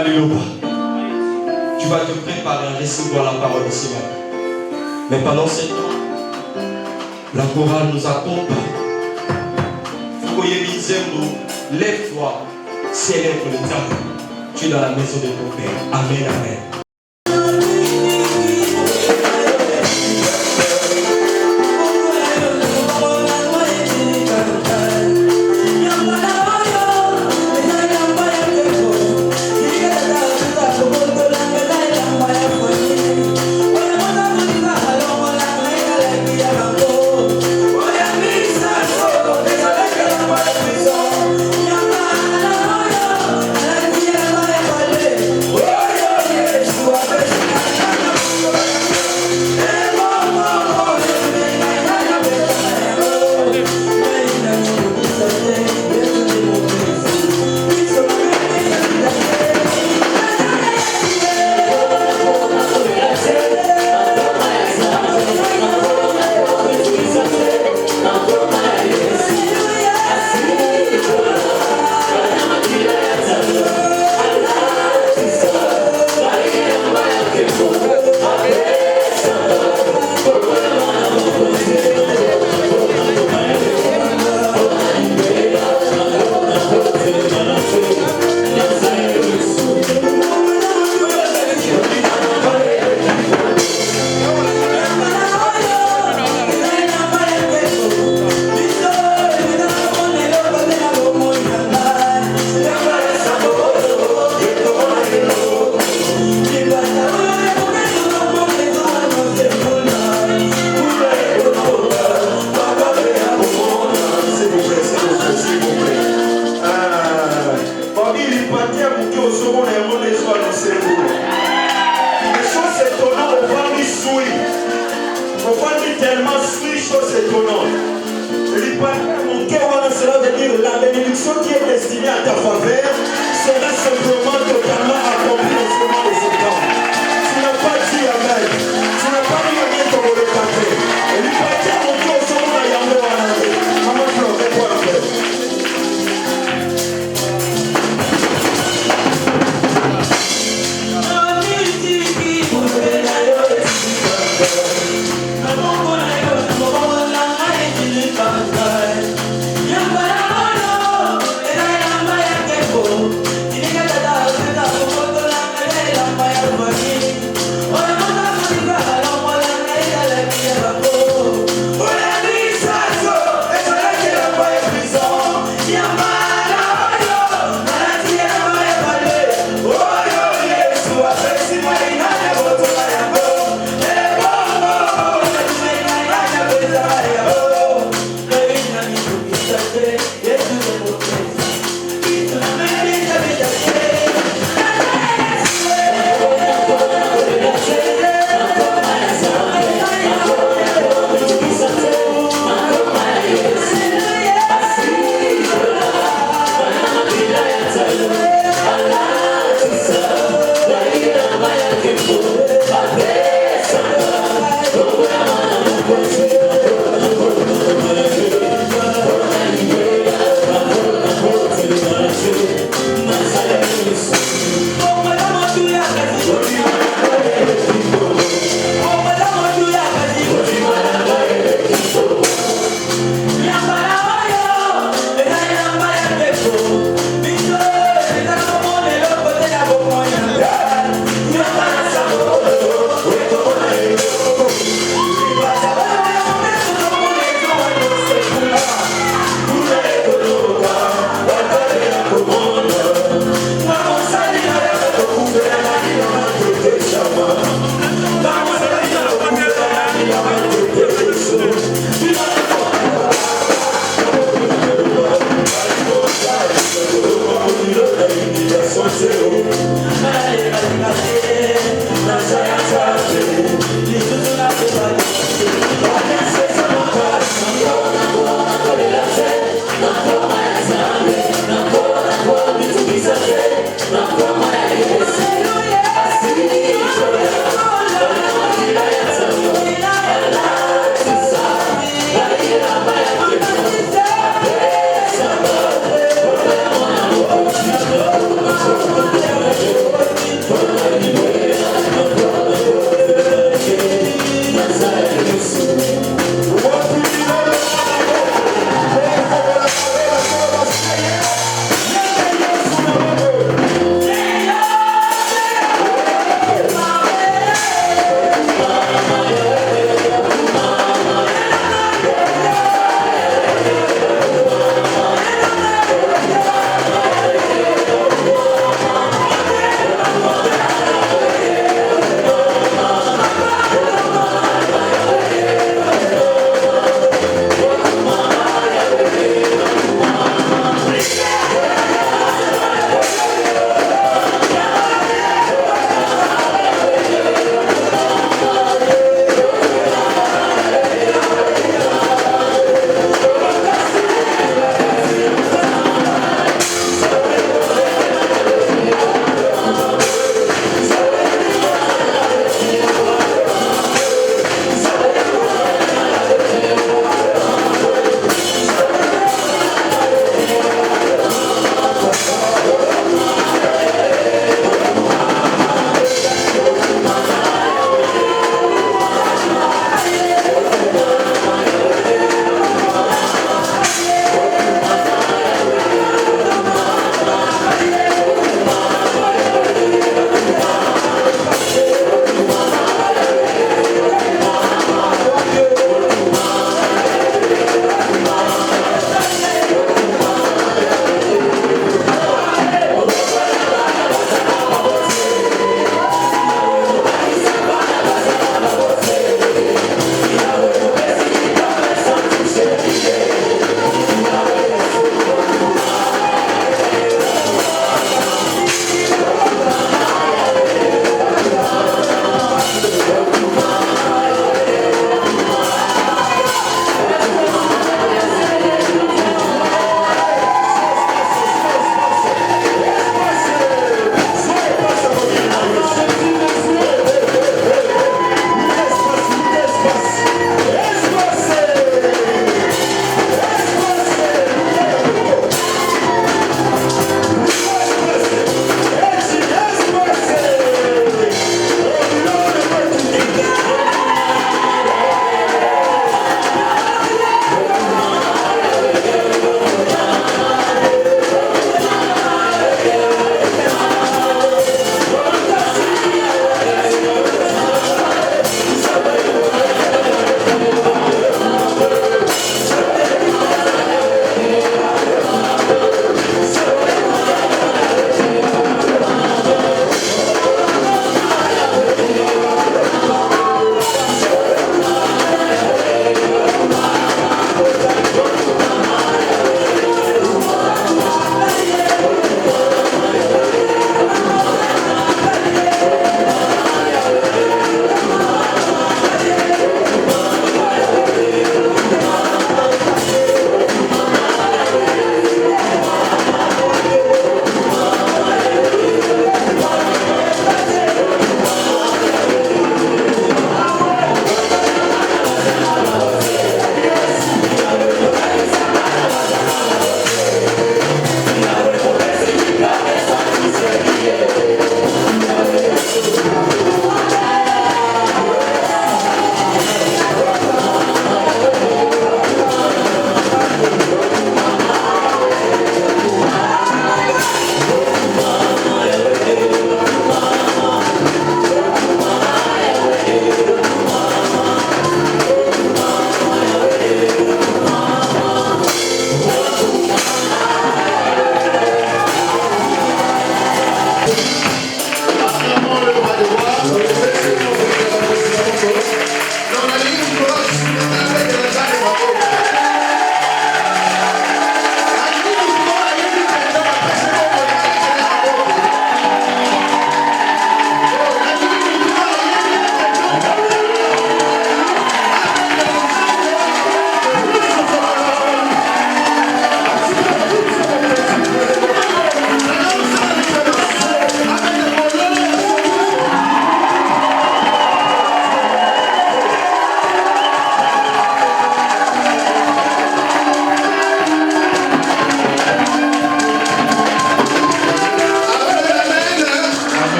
Alléluia. Tu vas te préparer à recevoir la parole de ce matin. Mais pendant ce temps, la chorale nous accompagne. Lève-toi, célèbre le temps. Tu es dans la maison de ton Père. Amen, amen.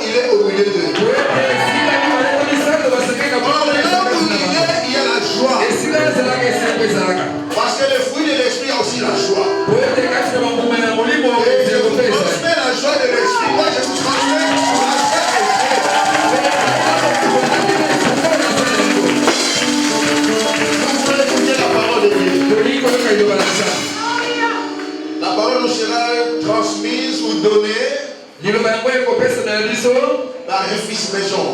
il est au milieu d'eux. Là où il y a la joie. Parce que le fruit de l'esprit a aussi la joie. Et je vous transmets la joie de l'esprit. Moi, je vous transmets la joie de l'esprit. Vous allez écouter la parole de Dieu. La parole nous sera transmise ou donnée par un fils maison.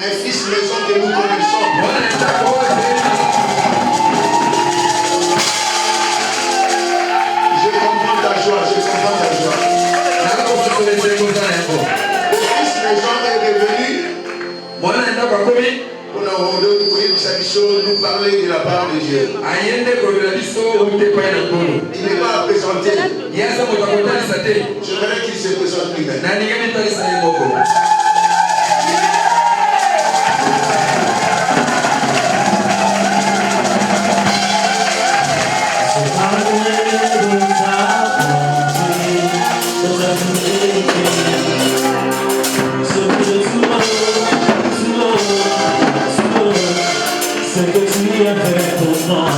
Un fils maison que nous connaissons. Je comprends ta joie, je comprends ta joie. Le fils maison est devenu pour nous parler de la part de Dieu. Il n'est pas à présenter. J'aimerais qu'il se présente lui-même. Ce que tu as fait pour moi,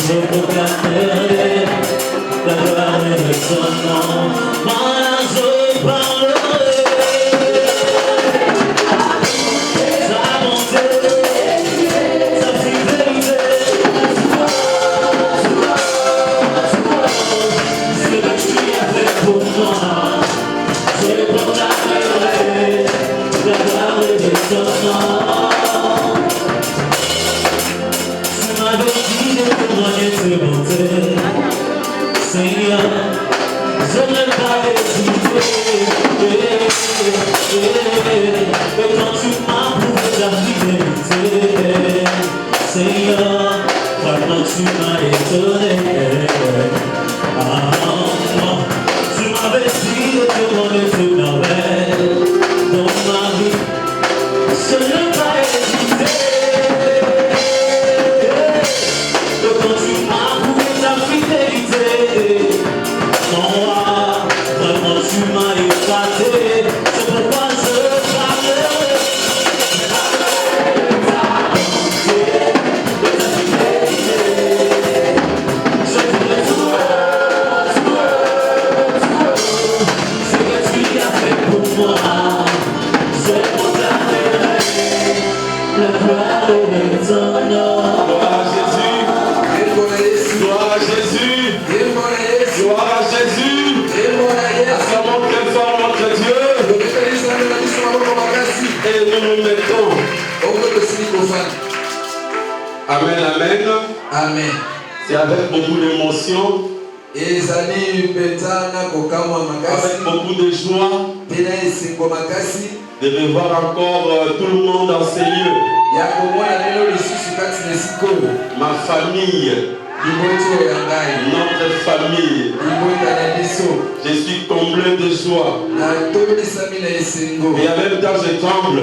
je proclamerai la gloire de ton nom. Moi, je parlerai ta bonté, ta fidélité. Ce que tu as fait pour moi, je proclamerai la gloire de ton nom. Seigneur, je ne vais pas hésiter. Et quand tu m'as prouvé ta fidélité, Seigneur, vraiment tu m'as étonné. Tu m'avais dit de te donner tes merveilles dans ma vie. Je ne vais pas hésiter. Quand tu m'as prouvé ta fidélité, non, vraiment tu m'as épaté. C'est pourquoi je parlerai de ta bonté, de ta fidélité. Je voudrais tout ce que tu as fait pour moi. Je proclamerai la gloire de ton nom. Gloire à Jésus. Gloire à Jésus. Gloire à Jésus. Acclamons très fort notre Dieu. Et nous nous mettons. Amen, amen. Amen. C'est avec beaucoup d'émotion, Avec avec beaucoup de joie de revoir encore tout le monde dans ces lieux. Ma famille, notre famille. Je suis comblé de joie. Et en même temps, je tremble.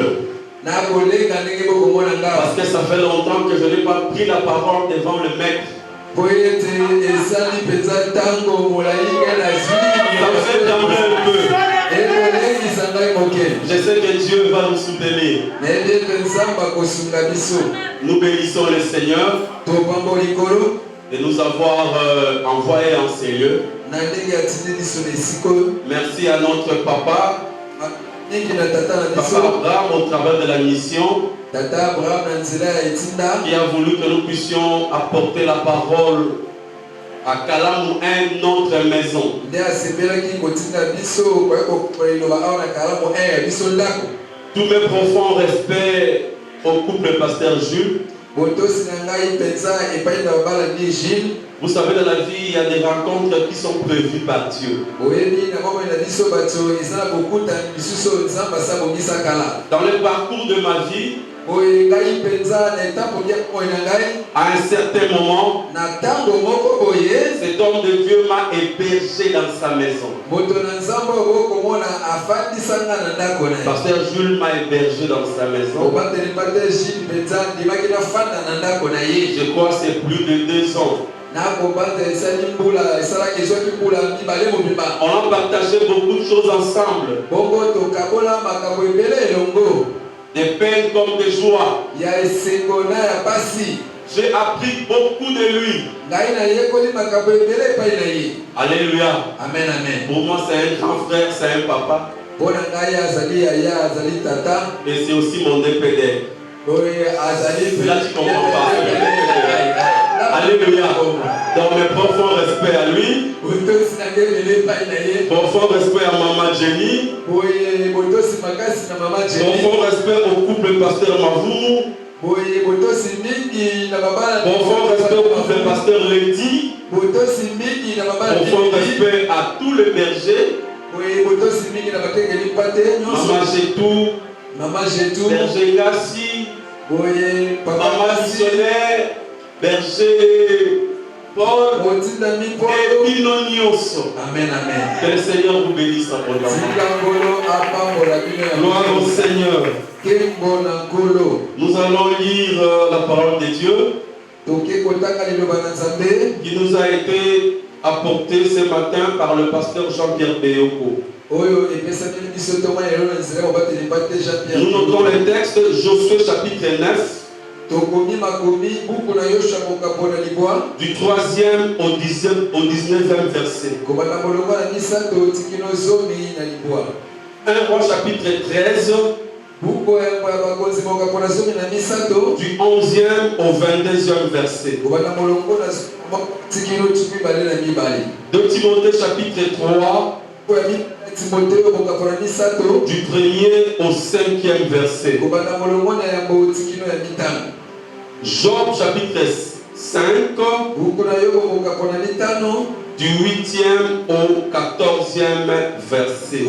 Parce que ça fait longtemps que je n'ai pas pris la parole devant le maître. Ça me fait trembler un peu. Je sais que Dieu va nous soutenir. Nous bénissons le Seigneur de nous avoir envoyés en ces lieux. Merci à notre papa, Papa Abraham, au travers de la mission, qui a voulu que nous puissions apporter la parole à Kalamou, une autre maison. Tous mes profonds respects au couple Pasteur Jules. Vous savez, dans la vie, il y a des rencontres qui sont prévues par Dieu. Dans le parcours de ma vie, à un certain moment, cet homme de Dieu m'a hébergé dans sa maison. Pasteur Jules m'a hébergé dans sa maison. Je crois que c'est plus de 2 ans. On a partagé beaucoup de choses ensemble. Des peines comme des joies. J'ai appris beaucoup de lui. Alléluia. Amen, amen. Pour moi, c'est un grand frère, c'est un papa. Et c'est aussi mon DPD. Là, tu comprends pas. Alléluia. Donc, mes profonds respects à lui. Profond respect à Maman Jenny. Profond respect au couple pasteur Mavou. Profond respect au couple pasteur Lady. Profond respect à tous les bergers. Maman Jetou, berger Gassi, Maman Missionnaire, berger Paul et Pinonioso. Amen, amen. Que le Seigneur vous bénisse abondamment. Gloire au Seigneur. Nous allons lire la parole de Dieu qui nous a été apportée ce matin par le pasteur Jean-Pierre Béoko. Nous notons les textes Josué chapitre 9. Du 3e au 19e verset. 1 Roi chapitre 13. Du 11e au 22e verset. 2 Timothée chapitre 3. Du 1er au 5e verset. Job chapitre 5. Du 8e au 14e verset.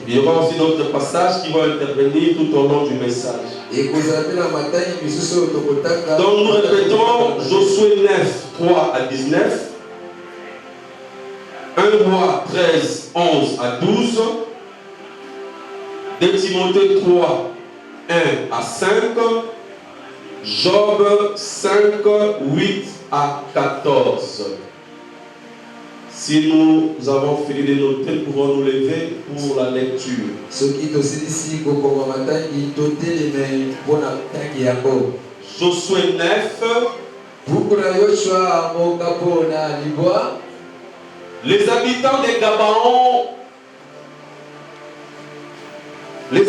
Il y aura aussi d'autres passages qui vont intervenir tout au long du message. Donc nous répétons Josué 9, 3 à 19. 1 Roi 13, 11 à 12. 2 Timothée 3, 1 à 5. Job 5, 8 à 14. Si nous avons fini de noter, pouvons nous lever pour la lecture. Josué 9. Les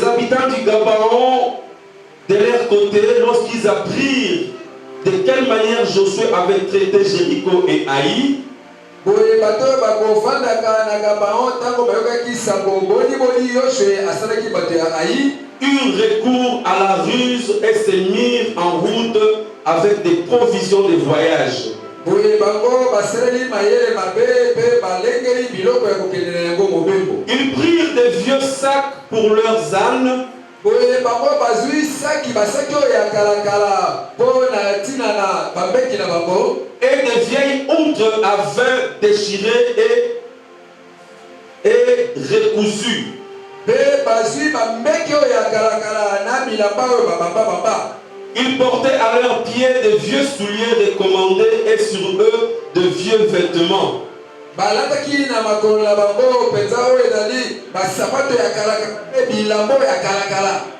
habitants du Gabaon, de leur côté, lorsqu'ils apprirent de quelle manière Josué avait traité Jéricho et Haï, eurent recours à la ruse et se mirent en route avec des provisions de voyage. Ils prirent des vieux sacs pour leurs ânes et des vieilles outres à vin déchirées et recousues. Ils portaient à leurs pieds de vieux souliers recommandés et sur eux de vieux vêtements.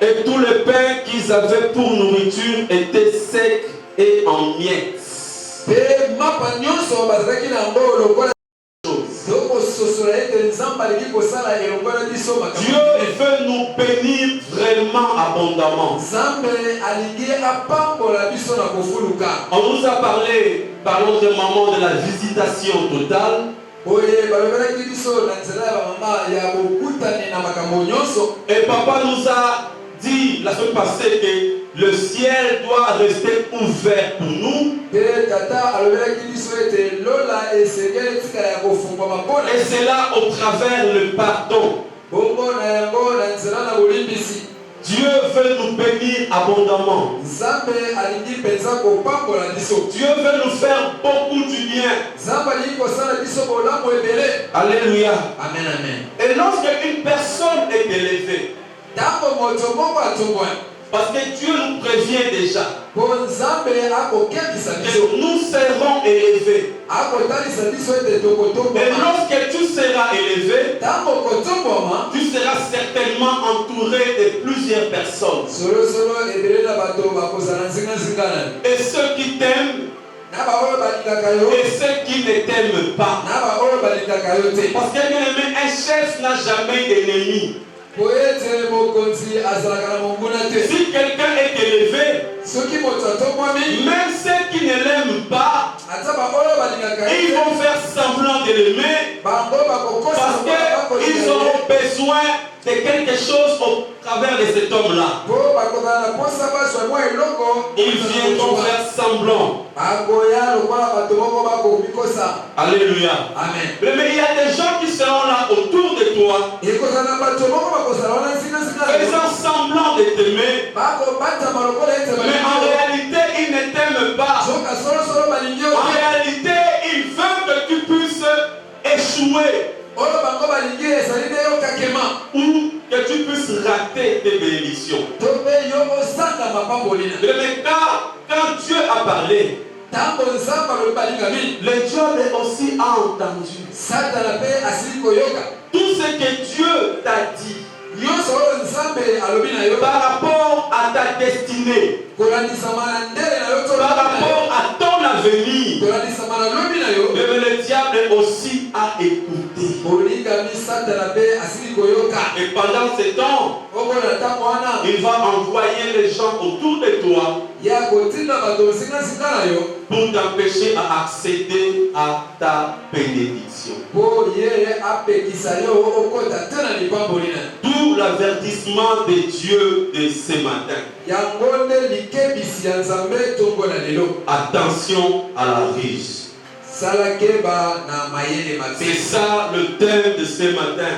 Et tous les pains qu'ils avaient pour nourriture étaient secs et en miettes. Dieu veut nous bénir vraiment abondamment. On nous a parlé par notre maman de la visitation totale. Et papa nous a dit la semaine passée que le ciel doit rester ouvert pour nous. Et c'est là au travers le pardon. Dieu veut nous bénir abondamment. Dieu veut nous faire beaucoup du bien. Alléluia. Amen, amen. Et lorsque une personne est élevée, Parce que Dieu nous prévient déjà po nzambe akokebisa que biso nous serons élevés. akotalisa biso ete tokotombama Et lorsque tu seras élevé, ntango kotombama tu seras certainement entouré de plusieurs personnes. solosolo ebele na bato bakozala nzinganzingana Et ceux qui t'aiment na baoyo balingaka yo et ceux qui ne t'aiment pas. na baoyo balingaka yo te Parce que bien aimé, un chef n'a jamais d'ennemi. po ete mokonzi azalaka na monguna te Si quelqu'un est élevé, soki moto atombwami même ceux qui ne l'aiment pas, ata baoyo balingaka ils yo vont faire semblant de l'aimer bango bakokosa parce qu'ils auront besoin de quelque chose au travers de cet homme-là. po bakozala na posa bazwa mwa eloko Ils viendront faire semblant. bakoya lokola bato moko bakomikosa. Alléluia. Amen. Mais il y a des gens qui seront là autour de toi, ekozala na bato moko bakozala wana nzingazinga faisant semblant de t'aimer, bakobatama lokola ete mais en réalité, ils ne t'aiment pas. soka solosolo balingi yo En te réalité, ils veulent que tu puisses échouer oyo bango balingi ezali nde yo kakema ou que tu puisses rater tes bénédictions. to mpe yo osanga mapambolina Mais quand Dieu a parlé, ntango nzambe alobi balingami le diable aussi a entendu satana mpe asili koyoka tout ce que Dieu t'a dit nyonso oyo nzambe alobi na yo par rapport à ta destinée, kolandisama na ndele na yo to par rapport à ton avenir. kolandisama na lobi na yo Mais le diable aussi a écouté. olingami satana mpe asili koyoka Et pendant ce temps, okola ntango wana il va envoyer les gens autour de toi ya kotinda bato nzingazinga na yo pour t'empêcher à accéder à ta bénédiction. po ye apekisa yo okota te na lipambolina D'où l'avertissement de Dieu de ce matin. yango nde likebisi ya nzambe tongo na lelo Attention à la ruse. sala keba na mayele C'est mabe ça le thème de ce matin.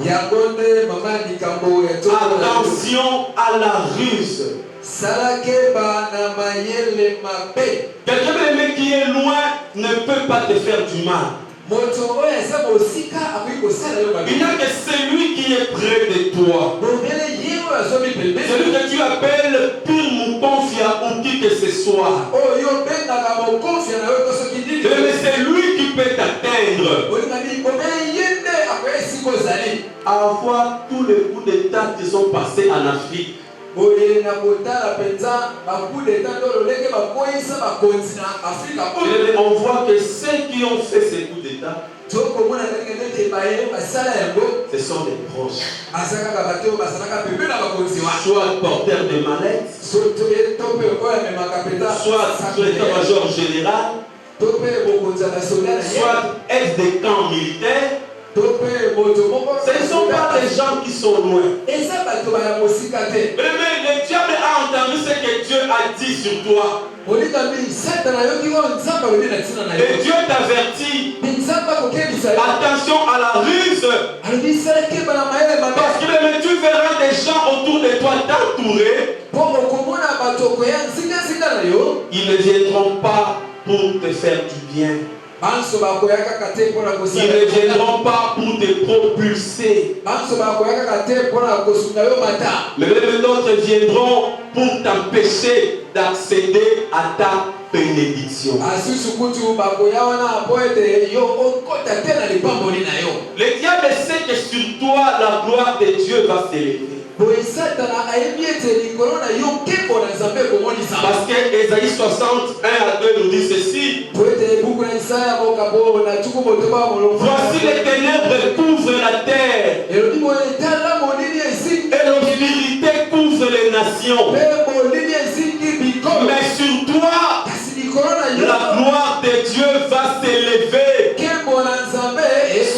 yango nde mama likambo ya tongo na lelo Attention à la ruse. sala keba na mayele mabe Quelqu'un qui est loin ne peut pas te faire du mal. moto oyo aza mosika akoki kosala yo Il n'y a mabe que celui qui est près de toi. bobele ye oyo azomi Celui pembeni que tu appelles pire Mukonfia ou qui que ce soit. oyo obengaka mokonfia na yo to soki nini Mais c'est lui qui peut t'atteindre. olingami bobele ye nde akoya esika ozali Avoir tous les coups d'État qui sont passés en Afrique. boye na kotala mpenza bacoup d'état to lolenge bakoyisa bakonzi na afrika oyo Et on voit que ceux qui ont fait ces coups d'État, tokomona ndenge nete baye basala yango ce sont des proches. aza kaka bato oyo basalaka pembe na bakonzi wana Soit porteurs de mallettes, so to mpe oyo amemaka mpenza soit sur l'état-major général, to mpe mokonzi ya basoda na ye soit aide des camps militaires. to mpe moto moko Ce ne sont pas des gens qui sont loin. eza bato baya mosika te Mais le diable a entendu ce que Dieu a dit sur toi. olingami satana yoki oyo nzambe alobi na ntina na yo Et Dieu t'avertit. mpe nzambe akokebisa yo Attention à la ruse. alobi sala keba na mayele mabe Parce que mais tu verras des gens autour de toi t'entourer. mpo okomona bato koya nzingazinga na yo Ils ne viendront pas pour te faire du bien. banso bakoya kaka te mpona Ils kosala ne viendront pas pour te propulser. banso bakoya kaka te mpona kosunga yo mata Mais même d'autres viendront pour t'empêcher d'accéder à ta bénédiction. asusu kutu bakoya wana mpo ete yo okota te na lipamboli na yo Le diable sait que sur toi la gloire de Dieu va s'élever. boye satana ayebi ete likolo na yo nkembo na nzambe ekomonisama Parce que Ésaïe 61 à 2 nous dit ceci. po ete buku na isaya mokambo na tuku motoba molongo Voici les ténèbres couvrent la terre elobi boye etala molili esingi et l'obscurité couvre les nations. mpe molili esingi bikolo Mais sur toi, kasi likolo na yo la gloire de Dieu va s'élever. nkembo na nzambe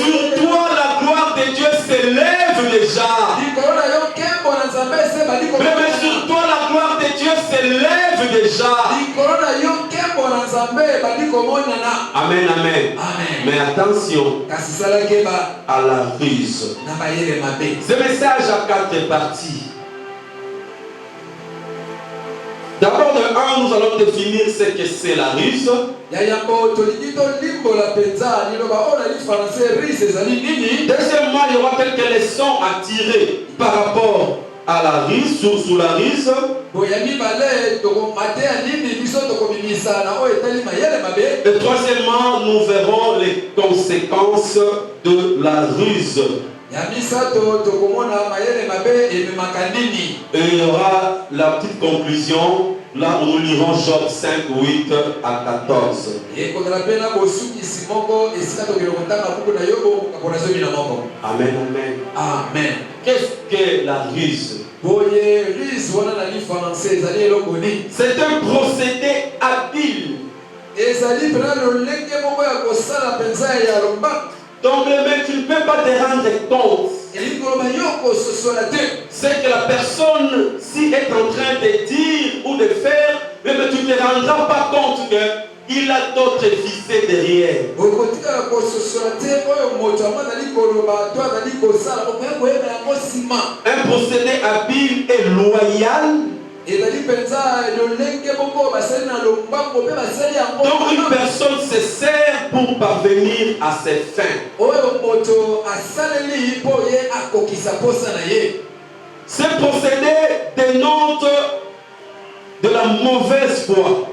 Sur toi, la gloire de Dieu s'élève déjà. likolo na yo nkembo na nzambe ese bali Mais sur toi, la gloire de Dieu s'élève déjà. likolo na yo nkembo na nzambe bali komonana Amen, amen. amen Mais attention kasi sala keba à la ruse. na bayele mabe Ce message a 4 parties. D'abord, de 1, nous allons définir ce que c'est la ruse. ya yambo tolingi tolimbola mpenza liloba oyo na lifrançais rise ezali nini Deuxièmement, il y aura quelques leçons à tirer par rapport à la ruse, sous la ruse. Et troisièmement, nous verrons les conséquences de la ruse. Et il y aura la petite conclusion, là où nous lirons Job 5, 8 à 14. Amen, amen. Amen. Qu'est-ce que la ruse? C'est un procédé habile. Donc, mais tu ne peux pas te rendre compte. C'est que la personne, si est en train de dire ou de faire, mais tu ne te rendras pas compte qu'il a d'autres ficelles derrière. Un procédé habile et loyal. Donc une personne se sert pour parvenir à ses fins. Ce procédé dénote de la mauvaise foi.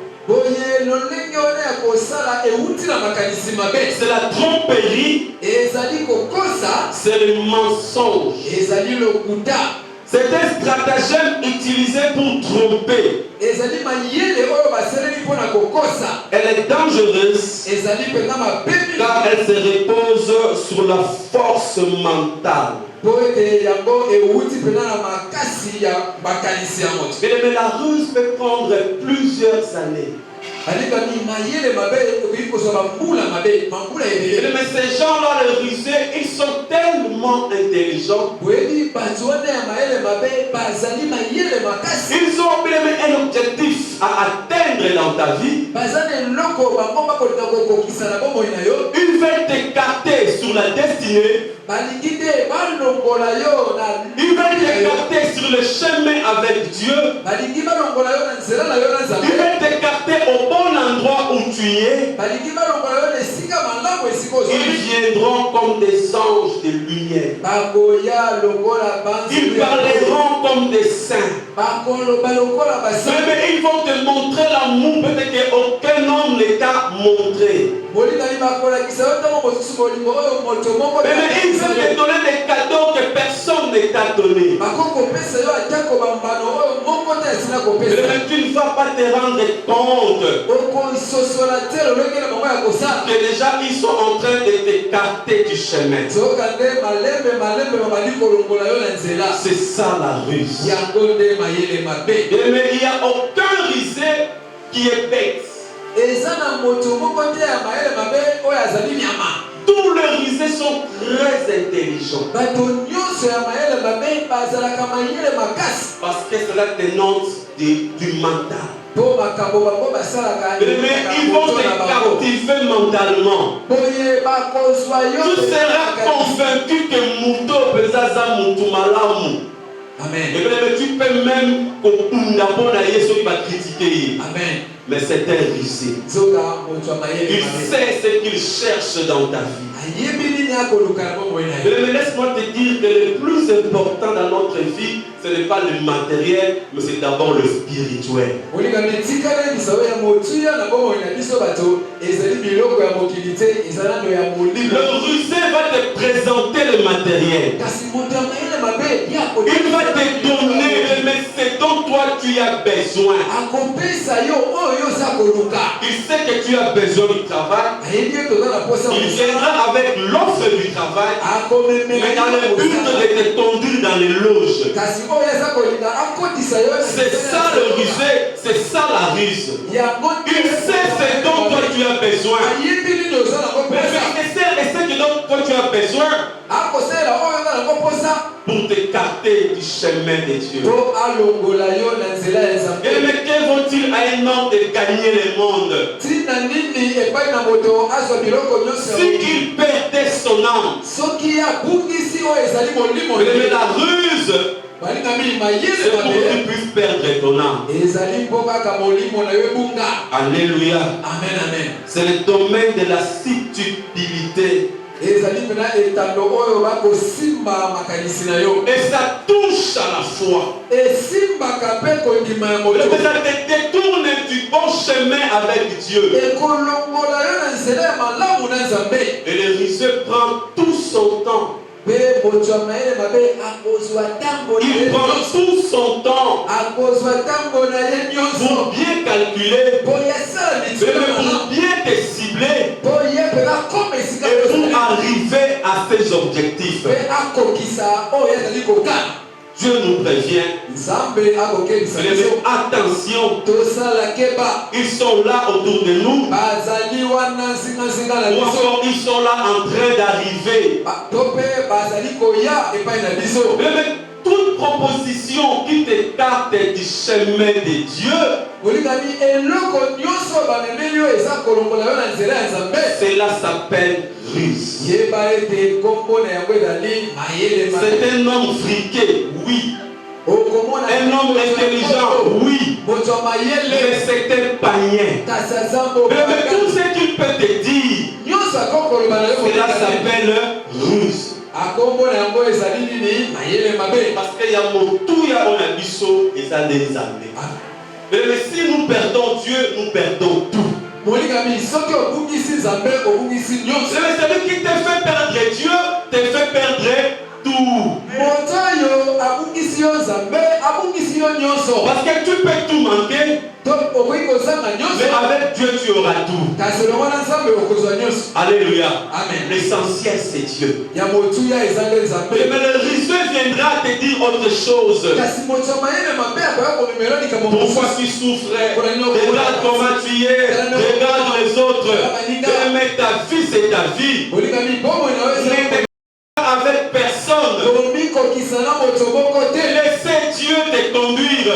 C'est la tromperie. C'est le mensonge. C'est un stratagème utilisé pour tromper. Elle est dangereuse car elle se repose sur la force mentale. Mais la ruse peut prendre plusieurs années. Mais ces gens-là, les rusés, ils sont tellement intelligents. Ils ont un objectif à atteindre dans ta vie. Ils veulent t'écarter sur la destinée. Ils veulent t'écarter sur le chemin avec Dieu. Ils veulent t'écarter au bon endroit où tu es. Ils viendront comme des anges de lumière. Ils parleront comme des saints. Mais ils vont te montrer l'amour peut-être qu'aucun homme ne t'a montré. Mais ils veulent te donner des cadeaux que personne ne t'a donné. Mais tu ne vas pas te rendre compte que déjà ils sont en train de t'écarter du chemin. C'est ça la ruse. Mais il n'y a aucun rusé qui est bête. Tous les rusés sont très intelligents. Parce que cela dénonce du mental. Mais ils vont te captiver mentalement. Tu seras convaincu que Mouto Pezaza Moutou Malamu. Amen. Et tu peux même critiquer. Amen. Mais c'est un rusé. Il sait ce qu'il cherche dans ta vie. Mais laisse-moi te dire que le plus important dans notre vie, ce n'est pas le matériel, mais c'est d'abord le spirituel. Le rusé va te présenter le matériel. Il va te donner, mais c'est dont toi tu as besoin. Il sait que tu as besoin du travail. Il viendra avec l'offre du travail, mais dans le but de te conduire dans les loges. C'est ça le rusé, c'est ça la ruse. Il sait ce dont toi tu as besoin. Mais c'est ce dont toi tu as besoin pour t'écarter du chemin de Dieu. Et mais que vont-ils à un homme de gagner le monde s'il perdait son âme? Mais la ruse, c'est pour que tu puisses perdre ton âme. Alléluia. Amen, amen. C'est le domaine de la subtilité ça touche à la foi. Ça te détourne du bon chemin avec Dieu. Et le rusé prend tout son temps. Il prend tout son temps pour bien calculer, pour bien te cibler et pour arriver à ses objectifs. Dieu nous prévient. Attention, ils sont là autour de nous. Ou encore ils sont là en train d'arriver. Mais toute proposition qui t'écarte du chemin de Dieu, cela s'appelle ruse. C'est un homme friqué, oui. Un homme intelligent, oui. Mais c'est un païen. Mais tout ce qu'il peut te dire, cela s'appelle ruse. Parce qu'il y a mon tout, il y a mon abisso et ça des années. Mais si nous perdons Dieu, nous perdons tout. Celui qui te fait perdre Dieu, te fait perdre tout. Parce que tu peux tout manquer, mais avec Dieu tu auras tout. Alléluia. Amen. L'essentiel c'est Dieu. Mais le risque viendra te dire autre chose. Pourquoi tu souffrais? Regarde comment tu es. Regarde les autres. Mais ta vie c'est ta vie. Avec personne. Laissez Dieu te conduire.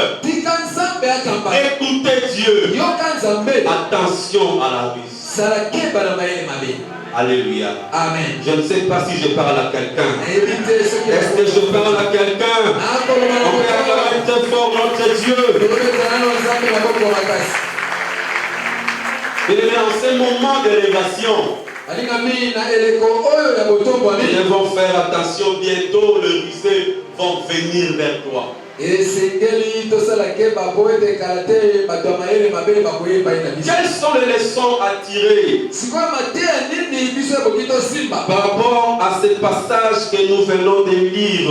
Écoutez Dieu. Attention à la ruse. Alléluia. Amen. Je ne sais pas si je parle à quelqu'un. Est-ce que je parle à quelqu'un? On peut acclamer très fort notre Dieu. Il est en ce moment d'élévation. Ils vont faire attention, bientôt le rusé vont venir vers toi. Quelles sont les leçons à tirer par rapport à ce passage que nous venons de lire?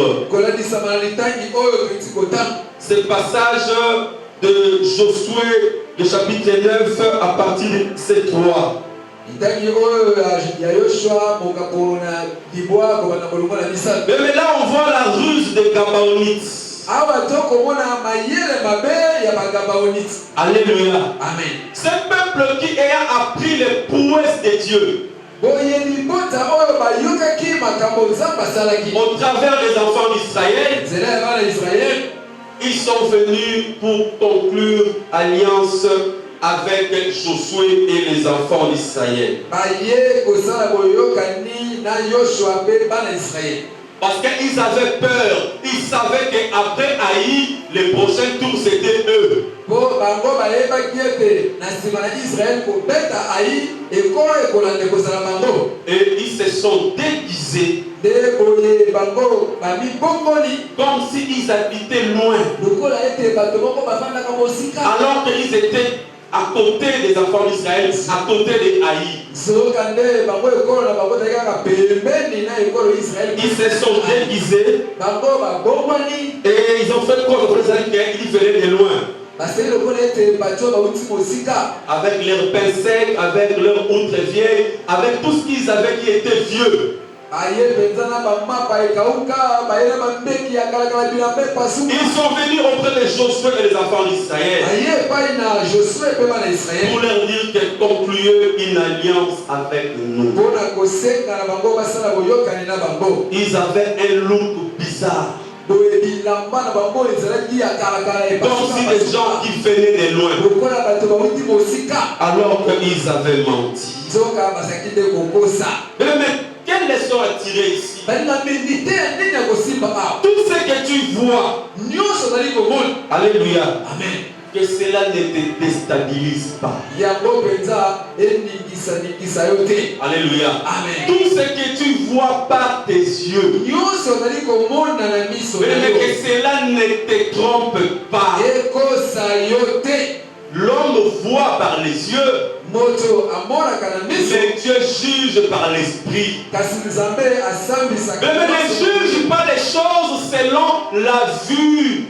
Ce passage de Josué, le chapitre 9, à partir de verset 3. Mais là on voit la ruse des Gabaonites. Alléluia. Amen. Ce peuple qui ayant appris les prouesses de Dieu au travers des enfants d'Israël, ils sont venus pour conclure alliance avec Josué et les enfants d'Israël. Parce qu'ils avaient peur. Ils savaient qu'après Haï, le prochain tour c'était eux. Et ils se sont déguisés comme s'ils habitaient loin. Alors qu'ils étaient à côté des enfants d'Israël, à côté de Haï. Ils se sont déguisés et ils ont fait quoi? Ils venaient de loin. Avec leurs pains secs, avec leurs outres vieilles, avec tout ce qu'ils avaient qui était vieux. Ils sont venus auprès de Josué et les enfants d'Israël pour leur dire qu'ils concluaient une alliance avec nous. Ils avaient un look bizarre, comme si des gens qui venaient de loin, alors qu'ils avaient menti. Mais quelle leçon à tirer ici? Tout ce que tu vois, alléluia, amen, que cela ne te déstabilise pas. Alléluia. Amen. Tout ce que tu vois par tes yeux, mais que cela ne te trompe pas. L'homme voit par les yeux, mais Dieu juge par l'esprit. Mais ne juge pas les choses selon la vue.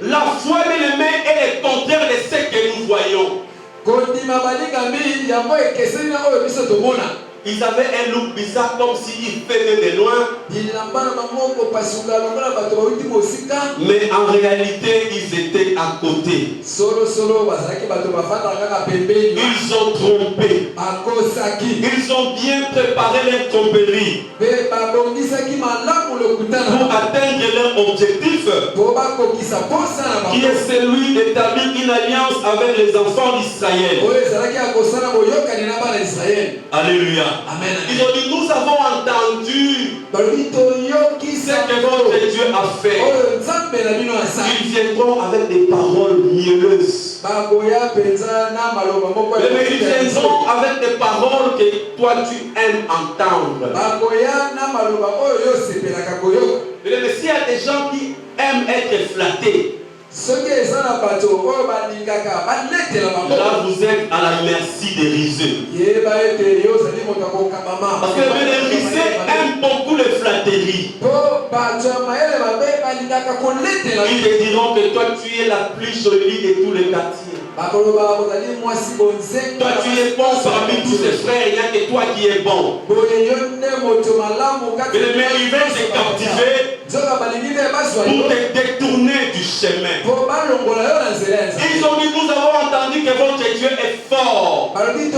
La foi, bien-aimée, elle est contraire de ce que nous voyons. Ils avaient un look bizarre comme s'ils venaient de loin. Mais en réalité, ils étaient à côté. Ils ont trompé. Ils ont bien préparé leur tromperie pour atteindre leur objectif, qui est celui d'établir une alliance avec les enfants d'Israël. Alléluia. Amen. Ils ont dit, nous avons entendu ce que votre Dieu a fait. Ils viendront avec des paroles mielleuses. Mais ils viendront avec des paroles que toi tu aimes entendre. Mais s'il y a des gens qui aiment être flattés, là vous êtes à la merci des riseux. Parce que les riseux aiment beaucoup les flatteries. Ils te diront que toi tu es la plus jolie de tous les quartiers. Toi tu es bon parmi tous ces frères, il n'y a que toi qui es bon. Mais ils veulent te captiver pour te détourner du chemin. Ils ont dit, nous avons entendu que votre Dieu est fort. Votre Dieu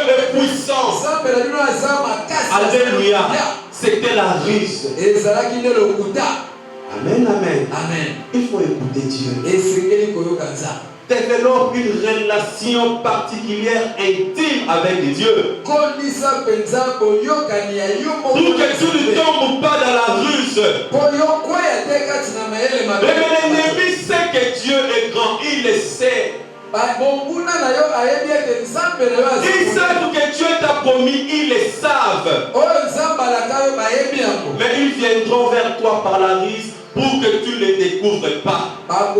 est puissant. Alléluia. C'était la ruse. Amen, amen. Amen. Il faut écouter Dieu. Développe une relation particulière, intime avec Dieu. Pour que tu ne tombes pas dans la ruse. Mais l'ennemi sait que Dieu est grand, il le sait. Ils savent que Dieu t'a promis, ils le savent. Mais ils viendront vers toi par la ruse pour que tu ne les découvres pas. Par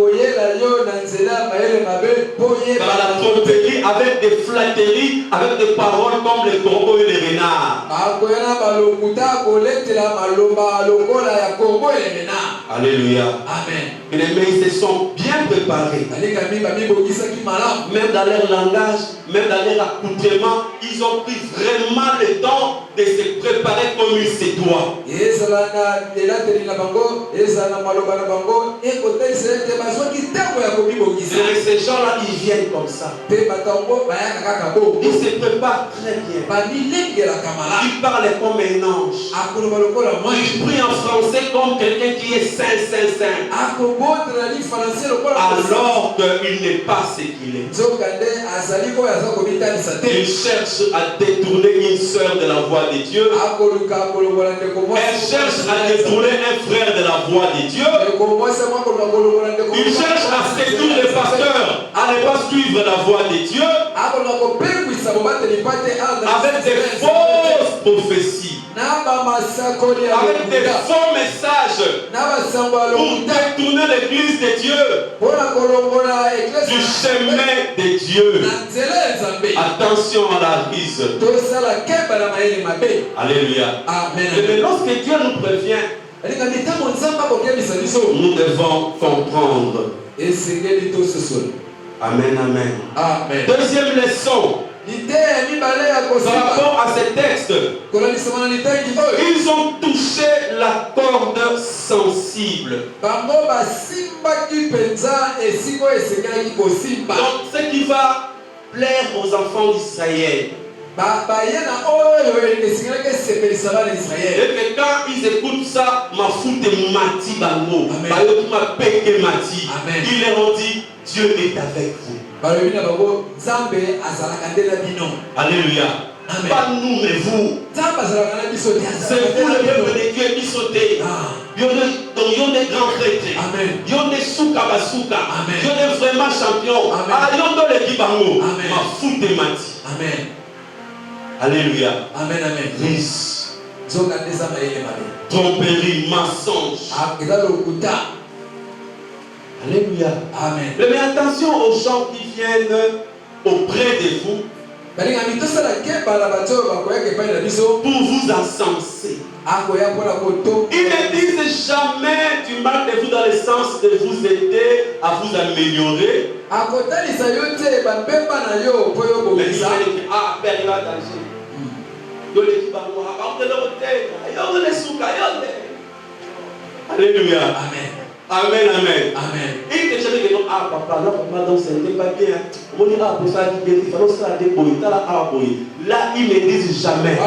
la tromperie, avec des flatteries, avec des paroles comme les corbeaux et les renards. Alléluia. Amen. Mais ils se sont bien préparés. Même dans leur langage, même dans leur accoutrement, ils ont pris vraiment le temps de se préparer comme il se doit. Ces gens-là, ils viennent comme ça. Ils se préparent très bien. Ils parlent comme un ange. Ils prient en français comme quelqu'un qui est saint, saint, saint. Alors qu'il n'est pas ce qu'il est. Il cherche à détourner une sœur de la voie de Dieu. Elle cherche à détourner un frère de la voie de Dieu. Il cherche à séduire les pasteurs à ne pas suivre la voie de Dieu avec des fausses prophéties, avec des faux messages pour détourner l'église de Dieu du chemin de Dieu. Attention à la ruse. Alléluia. Mais lorsque Dieu nous prévient, nous devons comprendre. Amen, amen. Amen. Deuxième leçon. Par rapport à ces textes, ils ont touché la corde sensible. Donc ce qui va plaire aux enfants d'Israël, et que quand ils écoutent ça, ils leur ont dit, Dieu est avec vous. Alléluia. Amen. Pas nous, mais vous. C'est vous le peuple de Dieu qui sautez. Dans ils ont des grands prêtres. Amen. Ils ont des souka basuka. Amen. Ils ont des vraiment champions. Amen. Ah, ils ont dans l'équipe bango. Amen. Ma foute et mati. Amen. Alléluia. Amen. Amen. Riche. Zokandeza mayele mabe. Tromperie, mensonge. Akeza lokuta. Alléluia. Amen. Mais attention aux gens qui viennent auprès de vous Pour vous encenser. Ils ne disent jamais du mal de vous dans le sens de vous aider à vous améliorer. Mais ils disent ah, père, il va danger. Alléluia. Amen. Amen, amen. Amen. Et que jamais que ah papa, là papa donc ce n'était pas bien. On ira pour ça il faut ça des boys, là ils ne disent jamais.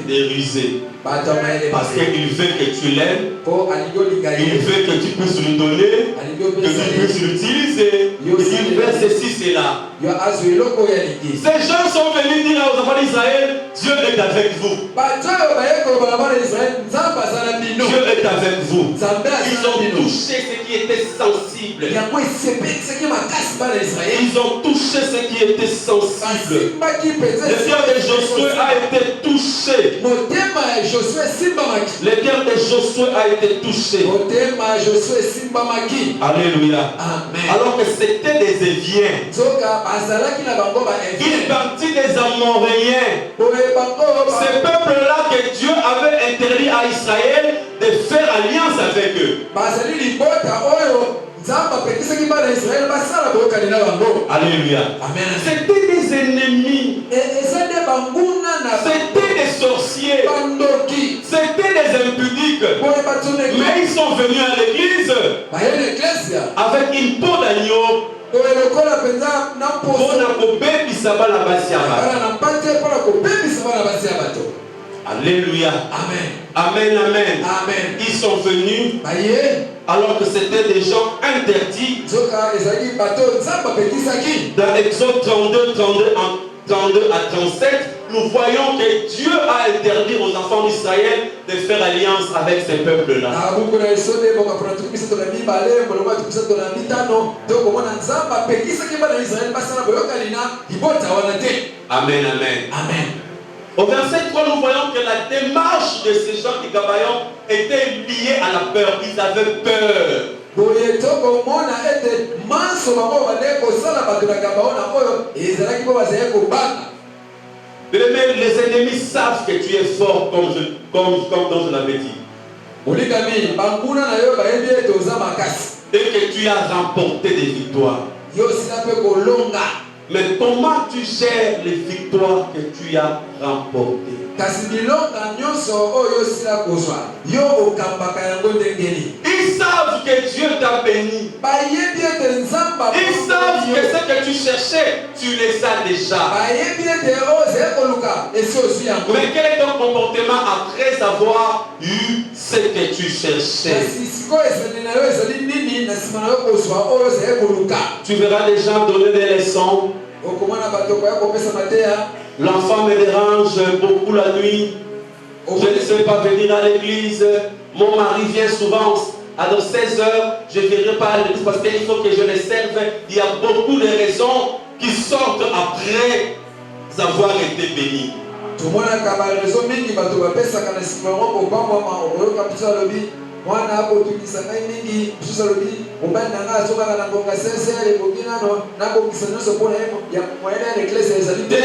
Des risées. Parce qu'il veut que tu l'aimes. Il veut que tu puisses lui donner, que tu puisses l'utiliser. Il veut ceci, cela. Ces gens sont venus dire aux enfants d'Israël, Dieu est avec vous. Dieu est avec vous. Ils ont touché ce qui était sensible. Ils ont touché ce qui était sensible. Le cœur de Josué a été touché. Le cœur de Josué a été touché. Alléluia. Amen. Alors que c'était des Éviens. Une partie des Amoréens. Ce peuple-là que Dieu avait interdit à Israël de faire alliance avec eux. Alléluia. Amen. C'était des ennemis. C'était des sorciers. C'était des impudiques. Mais ils sont venus à l'église avec une peau d'agneau. Alléluia. Amen. Amen, amen. Amen. Ils sont venus alors que c'était des gens interdits. Dans Exode 32 à 37, nous voyons que Dieu a interdit aux enfants d'Israël de faire alliance avec ces peuples-là. Amen, amen. Amen. Au verset 3, nous voyons que la démarche de ces gens de Gabaïon était liée à la peur. Ils avaient peur. Les ennemis savent que tu es fort comme je l'avais dit. Et que tu as remporté des victoires. Mais comment tu gères les victoires que tu as remportées? Ils savent que Dieu t'a béni. Ils savent que ce que tu cherchais, tu les as déjà. Mais quel est ton comportement après avoir eu ce que tu cherchais? Tu verras des gens donner des leçons. L'enfant me dérange beaucoup la nuit. Je ne sais pas venir à l'église. Mon mari vient souvent à 16h. Je ne viendrai pas à l'église parce qu'il faut que je le serve. Il y a beaucoup de raisons qui sortent après avoir été bénis.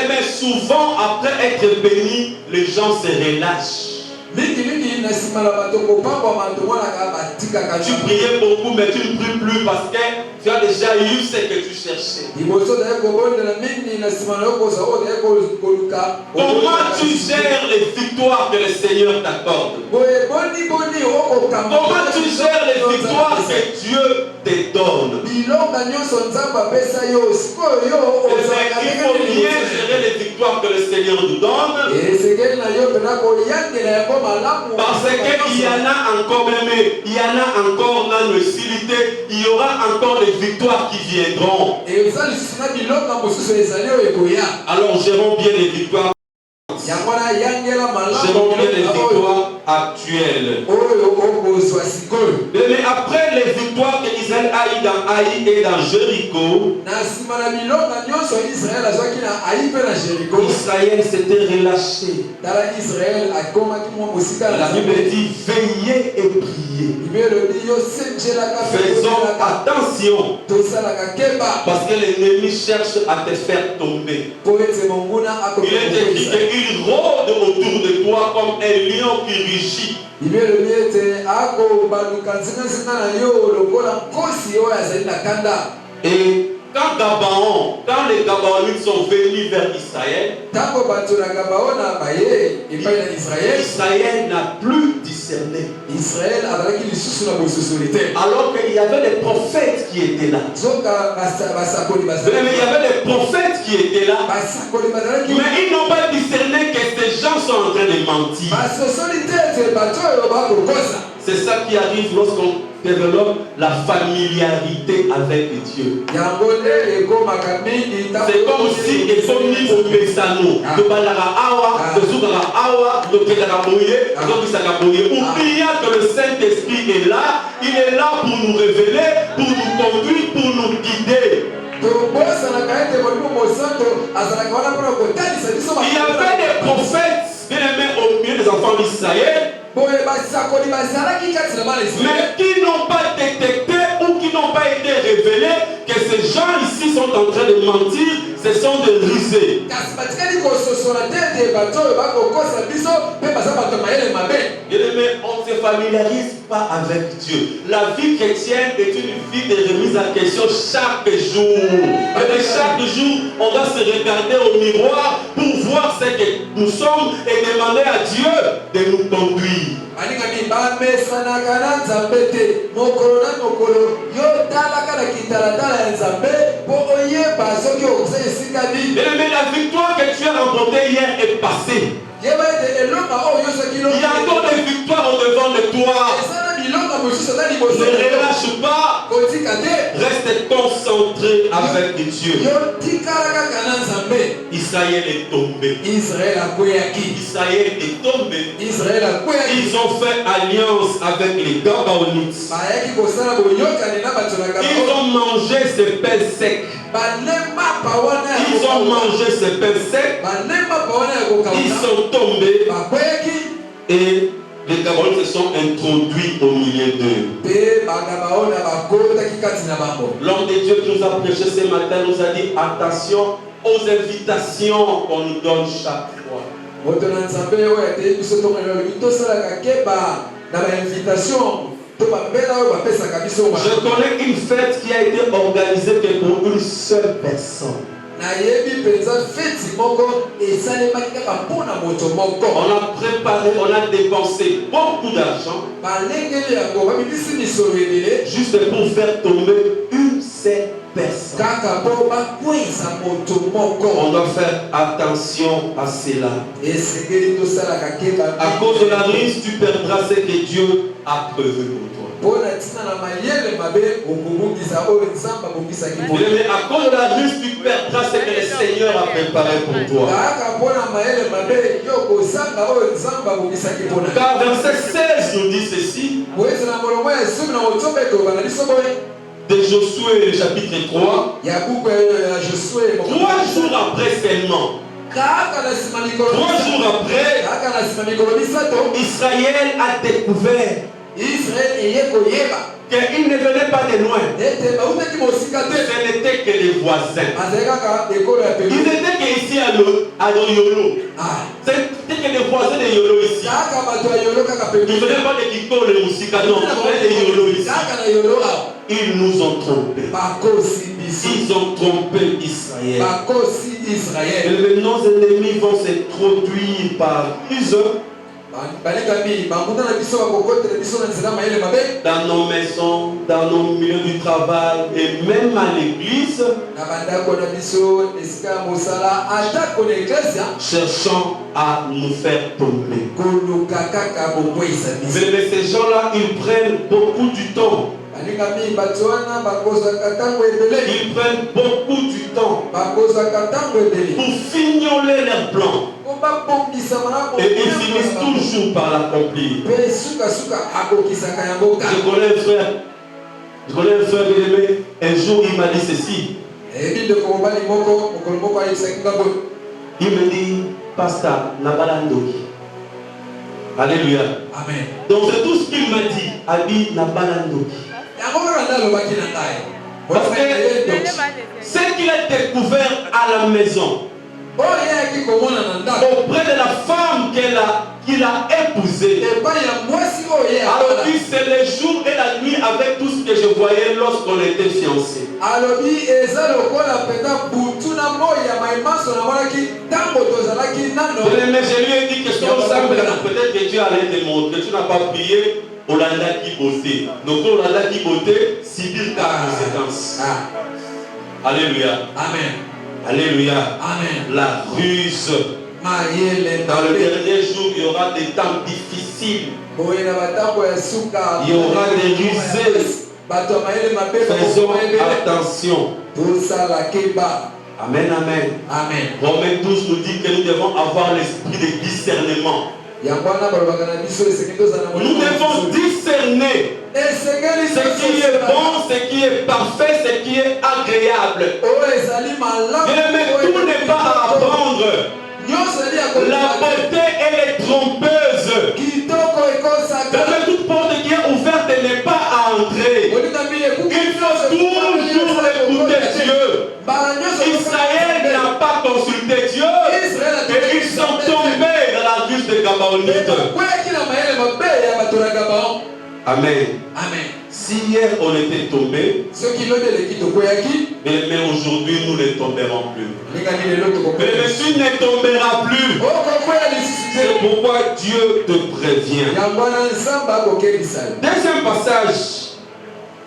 Mais souvent après être béni, les gens se relâchent. Tu priais beaucoup, mais tu ne pries plus parce que tu as déjà eu ce que tu cherchais. Comment tu gères les victoires que le Seigneur t'accorde? Comment tu gères les victoires que Dieu te donne? Il faut bien gérer les victoires que le Seigneur nous donne. Parce qu'il y en a encore même, il y en a encore dans nos civilités, il y aura encore des victoires qui viendront. Alors gérons bien les victoires. Gérons bien les victoires actuelle. Mais après les victoires que Israël a eues dans Haï et dans Jéricho, Israël s'était relâché. La Bible dit veillez et priez. Faisons attention parce que l'ennemi cherche à te faire tomber. Il est écrit qu'il rôde autour de toi comme un lion qui rugit. Et quand les Gabaonites sont venus vers Israël, Israël n'a plus discerné. Alors qu'il y avait des prophètes qui étaient là. Mais il y avait des prophètes qui étaient là. Mais ils n'ont pas discerné que ces gens sont en train de mentir. C'est ça qui arrive lorsqu'on développe la familiarité avec Dieu. C'est comme si il faut venir au Bessano. Oubliant que le Saint-Esprit est là, il est là pour nous révéler, pour nous conduire, pour nous guider. Il y avait des prophètes bien aimés au milieu des enfants d'Israël, mais qui n'ont pas détecté ou qui n'ont pas été révélés que ces gens ici sont en train de mentir, ce sont des rusés. Bien-aimé, on ne se familiarise pas avec Dieu. La vie chrétienne est une vie de remise en question chaque jour. Et chaque jour, on va se regarder au miroir pour voir ce que nous sommes et demander à Dieu de nous conduire. Mais la victoire que tu as remportée hier est passée. Il y a encore des victoires au devant de toi. Ne relâche pas. Reste concentré avec Dieu. Israël est tombé. Israël est tombé. Ils ont fait alliance avec les Gabaonites. Ils ont mangé ce pain sec. Ils ont mangé ce pain sec. Ils sont tombés. Et les Gabaonites se sont introduits au milieu d'eux. L'homme de Dieu qui nous a prêché ce matin nous a dit attention aux invitations qu'on nous donne chaque fois. Je connais une fête qui a été organisée que pour une seule personne. On a préparé, on a dépensé beaucoup d'argent juste pour faire tomber une seule personne. On doit faire attention à cela. À cause de la risque, tu perdras ce que Dieu a prévu pour toi. Mais à cause de la ruse, tu perdras ce que le Seigneur a préparé pour toi. Car verset 16 nous dit ceci. De Josué, le chapitre 3. 3 jours après seulement. 3 jours après, Israël a découvert qu'il ne venait pas de loin. Ce n'était que les voisins. Ils étaient qu'ici à Yolo. C'était que les voisins de Yolo ici. Ils ne venaient pas de Kiko, le Moussika, non. Ils venaient de Yolo ici. Ils nous ont trompés. Ils ont trompé Israël. Et nos ennemis vont s'introduire par eux. Dans nos maisons, dans nos milieux du travail et même à l'église, cherchant à nous faire tomber. Mais ces gens-là, ils prennent beaucoup du temps. Ils prennent beaucoup du temps pour fignoler leurs plans. Et ils finissent toujours par l'accomplir. Je connais un frère bien-aimé, un jour il m'a dit ceci. Il me dit, Pasteur Nabalandoki. Alléluia. Amen. Donc c'est tout ce qu'il m'a dit. Abi Nabalandoki. Parce que ce qu'il a découvert à la maison, auprès de la femme qu'il a épousée, alors dit c'est le jour et la nuit avec tout ce que je voyais lorsqu'on était fiancés. Je lui ai dit que ça peut-être que Dieu allait te montrer, tu n'as pas prié. Olanda qui bossait. Donc Olanda qui bossait, Sibyl ta conséquence. Alléluia. Amen. Alléluia. Amen. La ruse. Dans le dernier jour, il y aura des temps difficiles. Il y aura des rusés. Faisons attention. Amen, amen. Amen. Romains 12 nous dit que nous devons avoir l'esprit de discernement. Nous devons discerner ce qui est bon, ce qui est parfait, ce qui est agréable. Mais tout n'est pas à apprendre. La beauté, elle est trompeuse. Dans toute porte qui est ouverte, elle n'est pas à entrer. Il faut toujours écouter Dieu. Israël n'a pas consulté Dieu et ils sont tombés dans la ruse de Gabaonite. Amen. Amen. Si hier on était tombés, mais aujourd'hui nous ne tomberons plus. Mais le Dieu ne tombera plus. C'est pourquoi Dieu te prévient. Deuxième passage,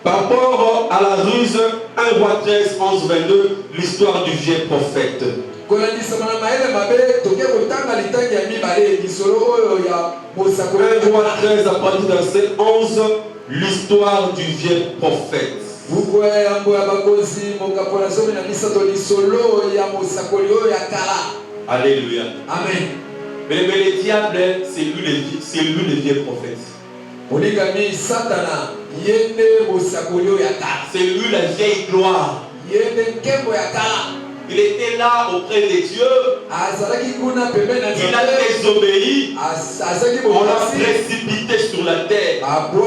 par rapport à la ruse, 1 Roi 13, 11, 22, l'histoire du vieux prophète. 1 Roi 13, à partir de verset 11, l'histoire du vieux prophète. Alléluia. Amen. Mais le diable, c'est lui le vieux prophète. C'est lui la vieille gloire. Il était là auprès de Dieu. Il a désobéi. On l'a précipité sur la terre. Maintenant,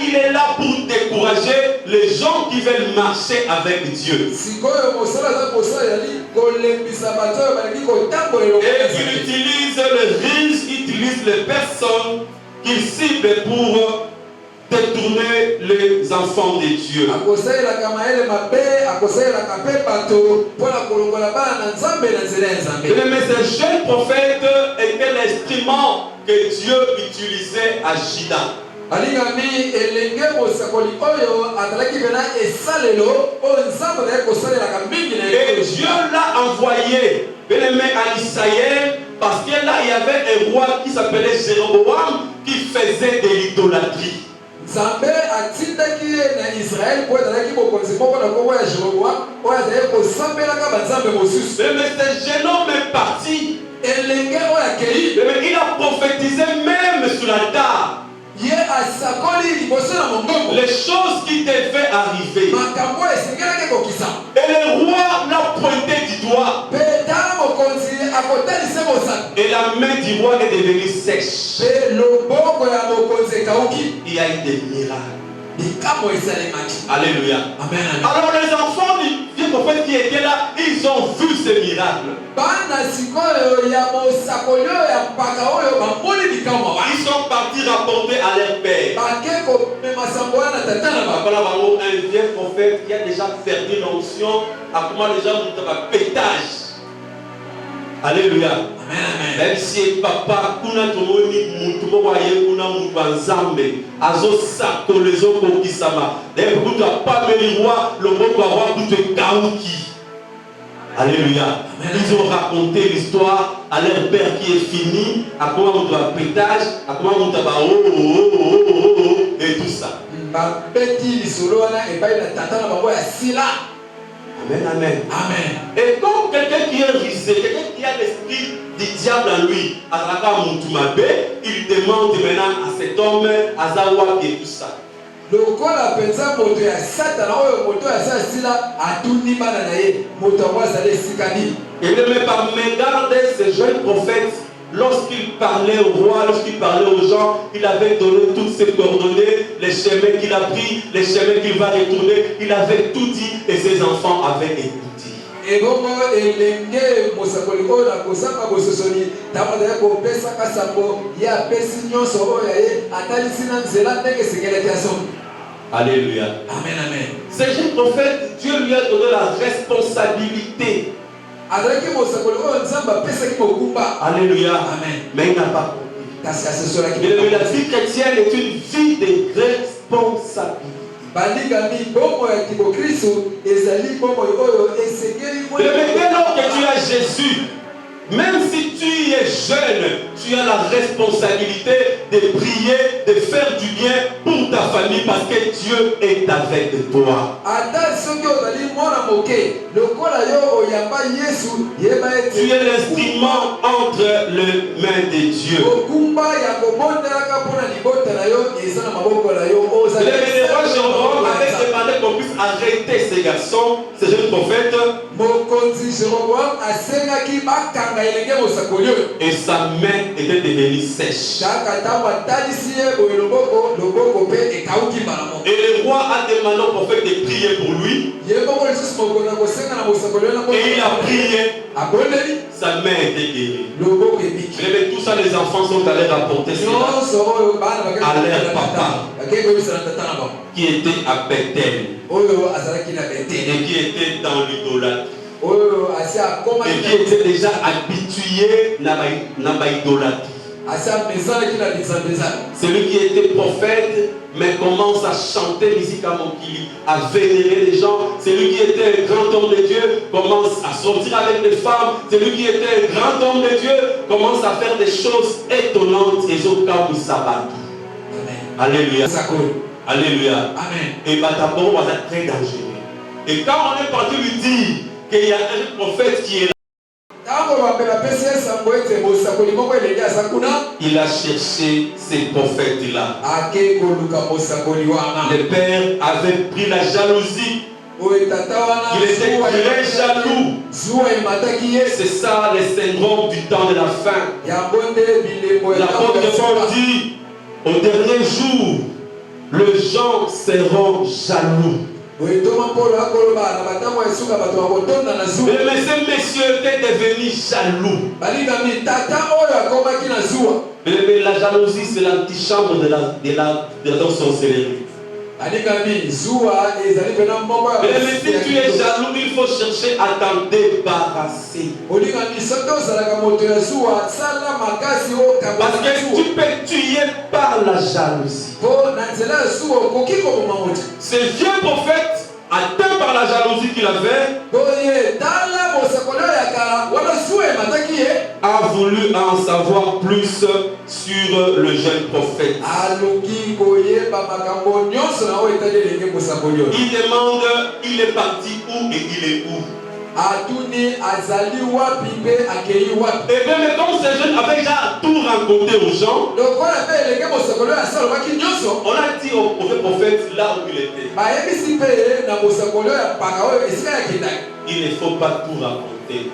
il est là pour décourager les gens qui veulent marcher avec Dieu. Et il utilise le risque, il utilise les personnes qu'il cible pour détourner les enfants de Dieu. Mais ce jeune prophète était l'instrument que Dieu utilisait à Juda. Et Dieu l'a envoyé à Israël parce que là il y avait un roi qui s'appelait Jéroboam qui faisait de l'idolâtrie. Mais ce jeune homme est parti. Il a prophétisé même sur la table les choses qui devaient arriver. Et le roi l'a pointé du doigt. Et la main du roi est devenue sèche. Il y a eu des miracles. Alléluia. Amen. Alors les enfants du vieux prophète qui étaient là, ils ont vu ce miracle. Ils sont partis rapporter à leur père. Un vieux prophète qui a déjà perdu l'onction, a comment déjà monté un pétage. Alléluia. Amen. Même si papa kuna tomoni mutu moko aye kuna mutu anzambe azo sakolezo kokisama d'ailleurs kutu apameli roi loboko ya roi kutu ekauki. Alléluia. Ils ont raconté l'histoire à leur père qui est fini, à comment on doit pétage, à comment on doit et tout ça. Amen, amen. Amen. Et quand quelqu'un qui est risé, quelqu'un qui a l'esprit du diable en lui, il demande maintenant à cet homme, Azawa et tout ça. Lokola penza moto ya Satan oyo moto ya sila atuni bana na ye moto wazale sikani. Et ne met pas regarder ce jeune prophète. Lorsqu'il parlait au roi, lorsqu'il parlait aux gens, il avait donné toutes ses coordonnées, les chemins qu'il a pris, les chemins qu'il va retourner. Il avait tout dit et ses enfants avaient écouté. Et bongo elenge mosakoli oyo na kosaka bososoli tamadala ko pesa kasabo ya pesi nyonso oyo ye atalisi na nzela ndenge sekelete ya somo. Alléluia. Amen, amen. Ce jeune prophète, Dieu lui a donné la responsabilité. Alléluia. Amen. Mais il n'a pas compris. La vie chrétienne est une vie de responsabilité. Mais maintenant que tu as Jésus, même si tu es jeune, tu as la responsabilité de prier, de faire du bien pour ta famille parce que Dieu est avec toi. Tu es l'instrument entre les mains de Dieu. Le roi Jéroboam avait demandé qu'on puisse arrêter ces garçons, ces jeunes prophètes. Et sa main était devenue sèche. Et le roi a demandé au prophète de prier pour lui. Et il a prié. Sa main était guérie. Mais tout ça, les enfants sont allés rapporter cela à leur papa, qui était à Bethel et qui était dans l'idolâtrie. Et qui était déjà habitué à l'idolâtrie. Celui qui était prophète, mais commence à chanter musique à Mokili, à vénérer les gens. Celui qui était un grand homme de Dieu commence à sortir avec des femmes. Celui qui était un grand homme de Dieu commence à faire des choses étonnantes. Et au cas où il s'abat. Alléluia. Alléluia. Amen. Et d'abord, on va être très dangereux. Et quand on est parti lui dire qu'il y a un prophète qui est là, il a cherché ces prophètes-là. Le père avait pris la jalousie. Il était très jaloux. C'est ça le syndrome du temps de la fin. L'apôtre Paul dit, au dernier jour, les gens seront jaloux. Mais ces messieurs étaient devenus jaloux. Mais la jalousie, c'est l'antichambre de la sorcellerie. Mais si tu es jaloux, il faut chercher à t'en débarrasser. Parce que tu peux tuer par la jalousie. Ce vieux prophète, atteint par la jalousie qu'il avait, a voulu en savoir plus sur le jeune prophète. Il demande, il est parti où et il est où? Et bien, mais comme ces jeunes avaient déjà tout raconté aux gens, on a dit au prophète là où il était. Il ne faut pas tout raconter.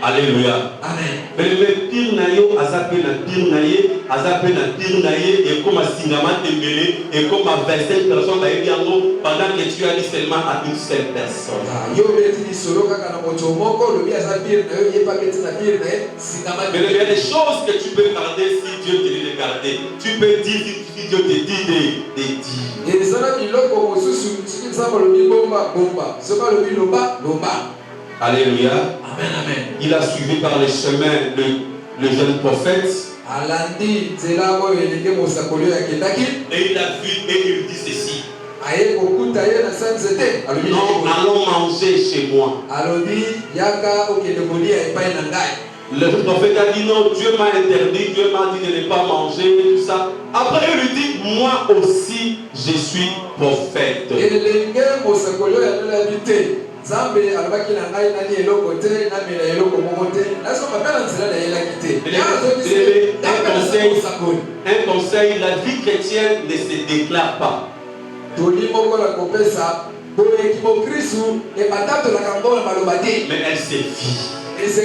Alléluia. Amen. Mais le pire naïo, azapé na pire naïe, azapé na pire naïe, et comme à Singama Tembele, et comme à 27 personnes pendant que tu as dit seulement à une seule personne. Mais il y a des choses que tu peux garder si Dieu te dit de garder. Tu peux dire si Dieu te dit de dire. Alléluia. Amen, amen. Il a suivi par les chemins le jeune prophète. Et il a vu et il dit ceci. Non, allons manger chez moi. Le prophète a dit non, Dieu m'a interdit, Dieu m'a dit de ne pas manger, tout ça. Après il lui dit, moi aussi, je suis prophète. Un conseil, la vie chrétienne ne se déclare pas. Mais elle se vit. Elle se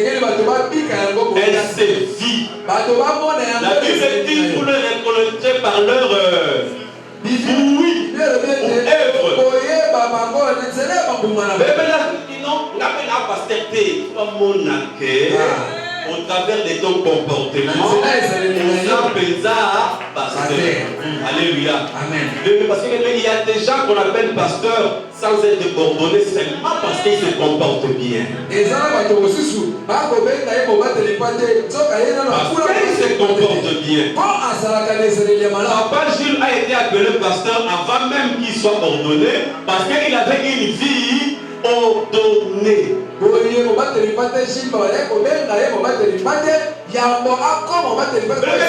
vit. La Bible dit vous les reconnaîtrez par leur fruit ou œuvre. Mais là, non, au travers de ton comportement, on s'appelle pasteur. Alléluia. Amen. Parce qu'il y a des gens qu'on appelle pasteur sans être ordonné seulement parce qu'ils se comportent bien. Parce qu'ils se comportent bien. Papa Jules a été appelé pasteur avant même qu'il soit ordonné parce qu'il avait une vie ordonnée. Mais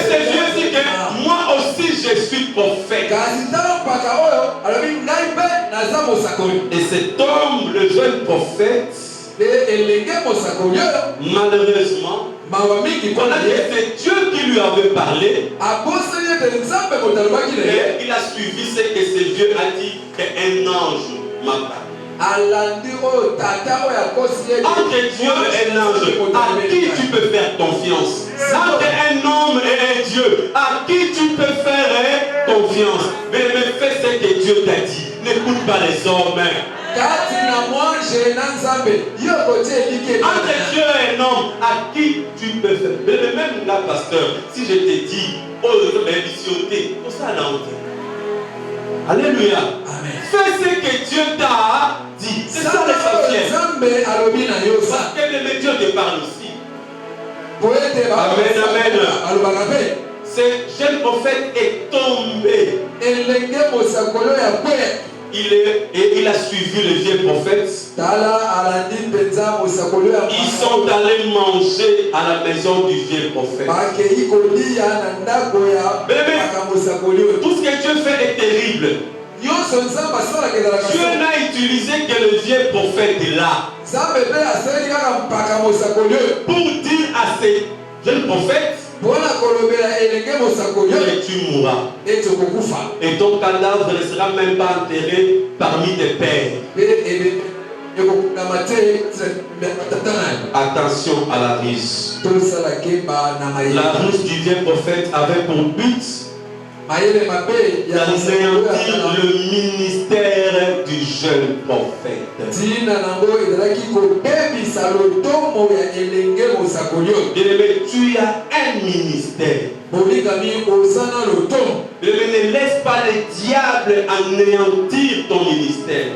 c'est Dieu dit que moi aussi je suis prophète. Et cet homme, le jeune prophète, malheureusement, on a dit que c'est Dieu qui lui avait parlé. Et il a suivi ce que ce Dieu a dit qu'un ange m'a parlé. Entre Dieu et un ange, à qui tu peux faire confiance? Entre un homme et un Dieu, à qui tu peux faire confiance? Mais fais ce que Dieu t'a dit. N'écoute pas les hommes. Entre Dieu et un homme, à qui tu peux faire? Mais même là, pasteur, si je te dis, oh, c'est ça la honte. Alléluia. Amen. Fais ce que Dieu t'a dit. C'est ça l'essentiel. Parce que le Dieu te parle aussi. Amen, amen. Ce jeune prophète est tombé. Il a suivi le vieux prophète. Ils sont allés manger à la maison du vieux prophète. Tout ce que Dieu fait est terrible. Dieu n'a utilisé que le vieux prophète là pour dire à ces jeunes prophètes que tu mourras. Et ton cadavre ne sera même pas enterré parmi tes pères. Attention à la ruse. La ruse du vieux prophète avait pour but d'anéantir le ministère du jeune prophète. Bien-aimé, tu as un ministère. Ne laisse pas le diable anéantir ton ministère.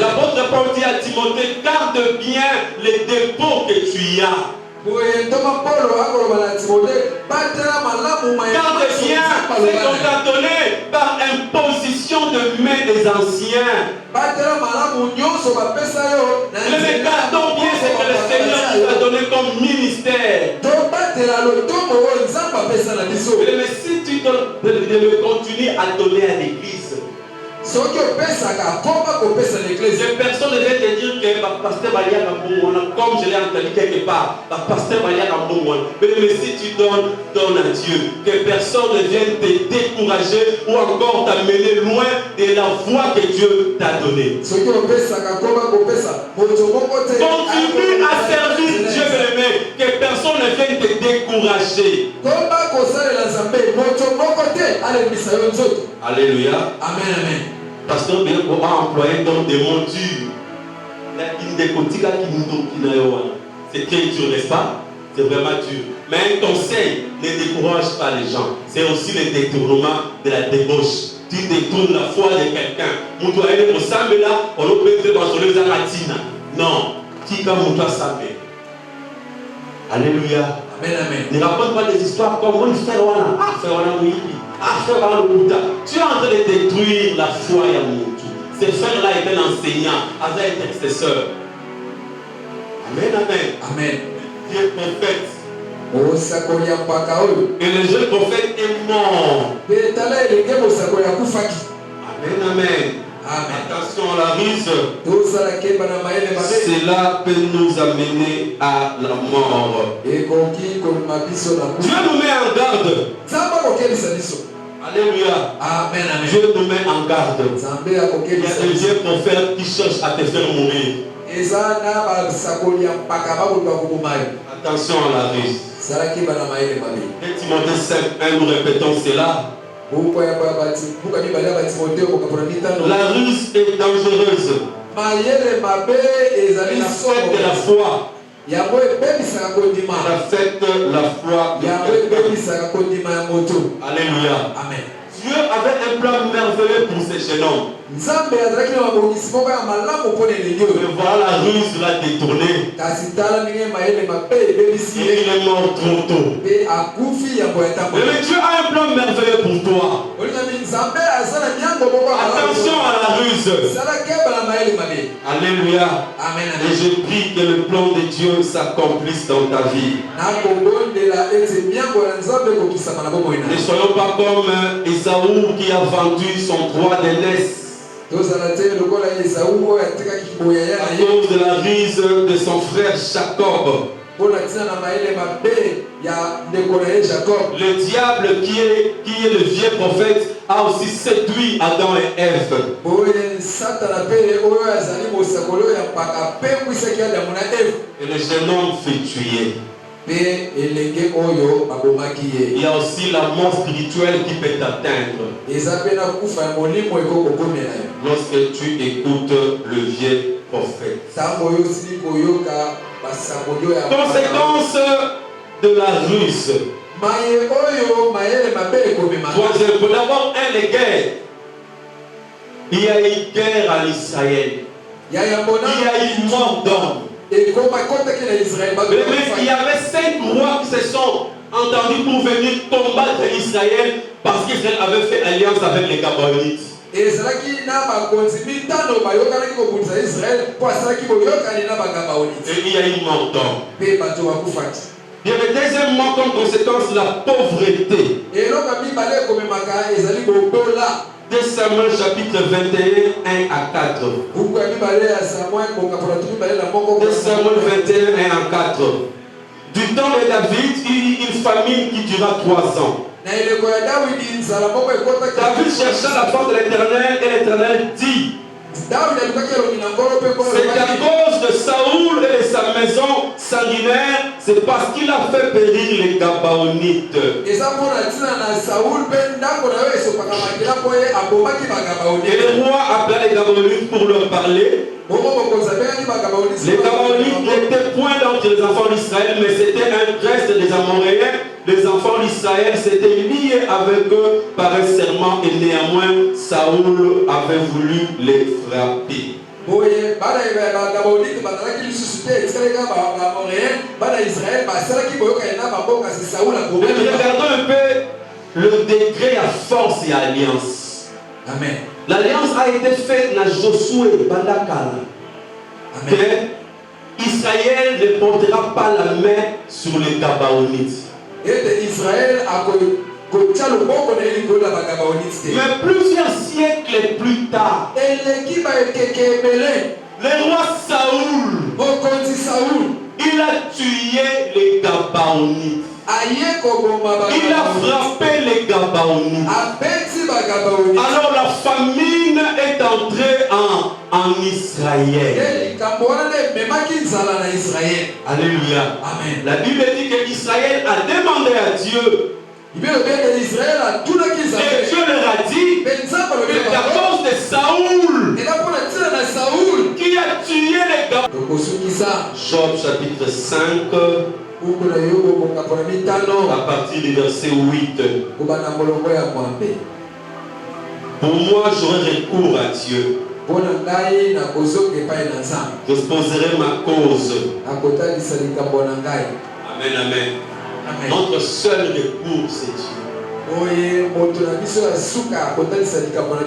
L'apôtre Paul dit à Timothée, garde bien les dépôts que tu as. Garde bien ce qu'on t'a donné par imposition de main des anciens. Ne gardons bien ce que le Seigneur nous a donné comme ministère. Mais si tu continues à donner à l'église, personne ne vient te dire que pasteur Malia comme je l'ai entendu quelque part, pasteur Malia mais si tu donnes à Dieu, que personne ne vienne te décourager ou encore t'amener loin de la voie que Dieu t'a donnée. Continue à servir Dieu, bien-aimé, que personne ne vienne te décourager. Alléluia. Amen, amen. Pasteur bien pour employer donc des montures. C'est très dur, n'est-ce pas? C'est vraiment dur. Mais un conseil ne décourage pas les gens. C'est aussi le détournement de la débauche. Tu détournes la foi de quelqu'un. On doit aller au samedi là, on peut mettre dans son latina. Non. Qui comme on doit saber. Alléluia. Amen, amen. Ne raconte pas des histoires comme on fait voilà. Ah, fait voilà oui. Ah, fait voilà le Bouddha. Tu es en train de détruire la foi à Moutou. Ces frères-là étaient enseignants, avaient intercesseurs. Amen, amen. Amen. Dieu prophète Et le jeune prophète est mort. Amen, amen. Attention à la ruse. Cela peut nous amener à la mort. Dieu nous met en garde. Alléluia. Amen, amen. Dieu nous met en garde. Il y a des vieux prophètes qui cherchent à te faire mourir. Attention à la ruse. 1 Timothée 5:1, nous répétons cela. La ruse est dangereuse. La fête de la foi. La fête de la foi. Alléluia. Amen. Dieu avait un plan merveilleux pour ces jeunes hommes. Mais voilà, la ruse l'a détourné. Et il est mort trop tôt. Mais Dieu a un plan merveilleux pour toi. Attention à la ruse. Alléluia. Amen. Et je prie que le plan de Dieu s'accomplisse dans ta vie. Ne soyons pas comme Esaü qui a vendu son droit d'aînesse à cause de la ruse de son frère Jacob. Le diable qui est le vieux prophète a aussi séduit Adam et Ève. Et le jeune homme fut tué. Il y a aussi la mort spirituelle qui peut t'atteindre lorsque tu écoutes le vieux prophète. Conséquence de la ruse. D'abord, les guerres. Il y a eu guerre en Israël. Il y a eu mort d'hommes. Mais il y avait 5 rois qui se sont entendus pour venir combattre Israël parce qu'Israël avait fait alliance avec les Gabaonites. Et il y a eu mort d'hommes. Il y avait deuxièmement comme conséquence la pauvreté. 2 Samuel chapitre 21, 1 à 4. 2 Samuel 21, 1 à 4. Du temps de David, il y eut une famine qui dura 3 ans. David chercha la face de l'Éternel et l'Éternel dit: c'est à cause de Saoul et de sa maison sanguinaire, c'est parce qu'il a fait périr les Gabaonites. Et le roi appela les Gabaonites pour leur parler. Les Gabaonites n'étaient point d'entre les enfants d'Israël, mais c'était un reste des Amoréens. Les enfants d'Israël s'étaient liés avec eux par un serment et néanmoins Saoul avait voulu les frapper. Regardons un peu le degré à force et alliance. Amen. L'alliance a été faite dans Josué Bandakala. Que Israël ne portera pas la main sur les Gabaonites. Mais plusieurs siècles plus tard, le roi Saoul, il a tué les Gabaonites. Il a frappé les Gabaonites. Alors la famine est entrée en Israël. Alléluia. Amen. La Bible dit que Israël a demandé à Dieu. Et Dieu leur a dit que à cause de Saoul qui a tué les Gabaonites. Job chapitre 5. À partir du verset 8. Pour moi, j'aurai recours à Dieu. Je poserai ma cause. Amen, amen. Notre seul recours, c'est Dieu.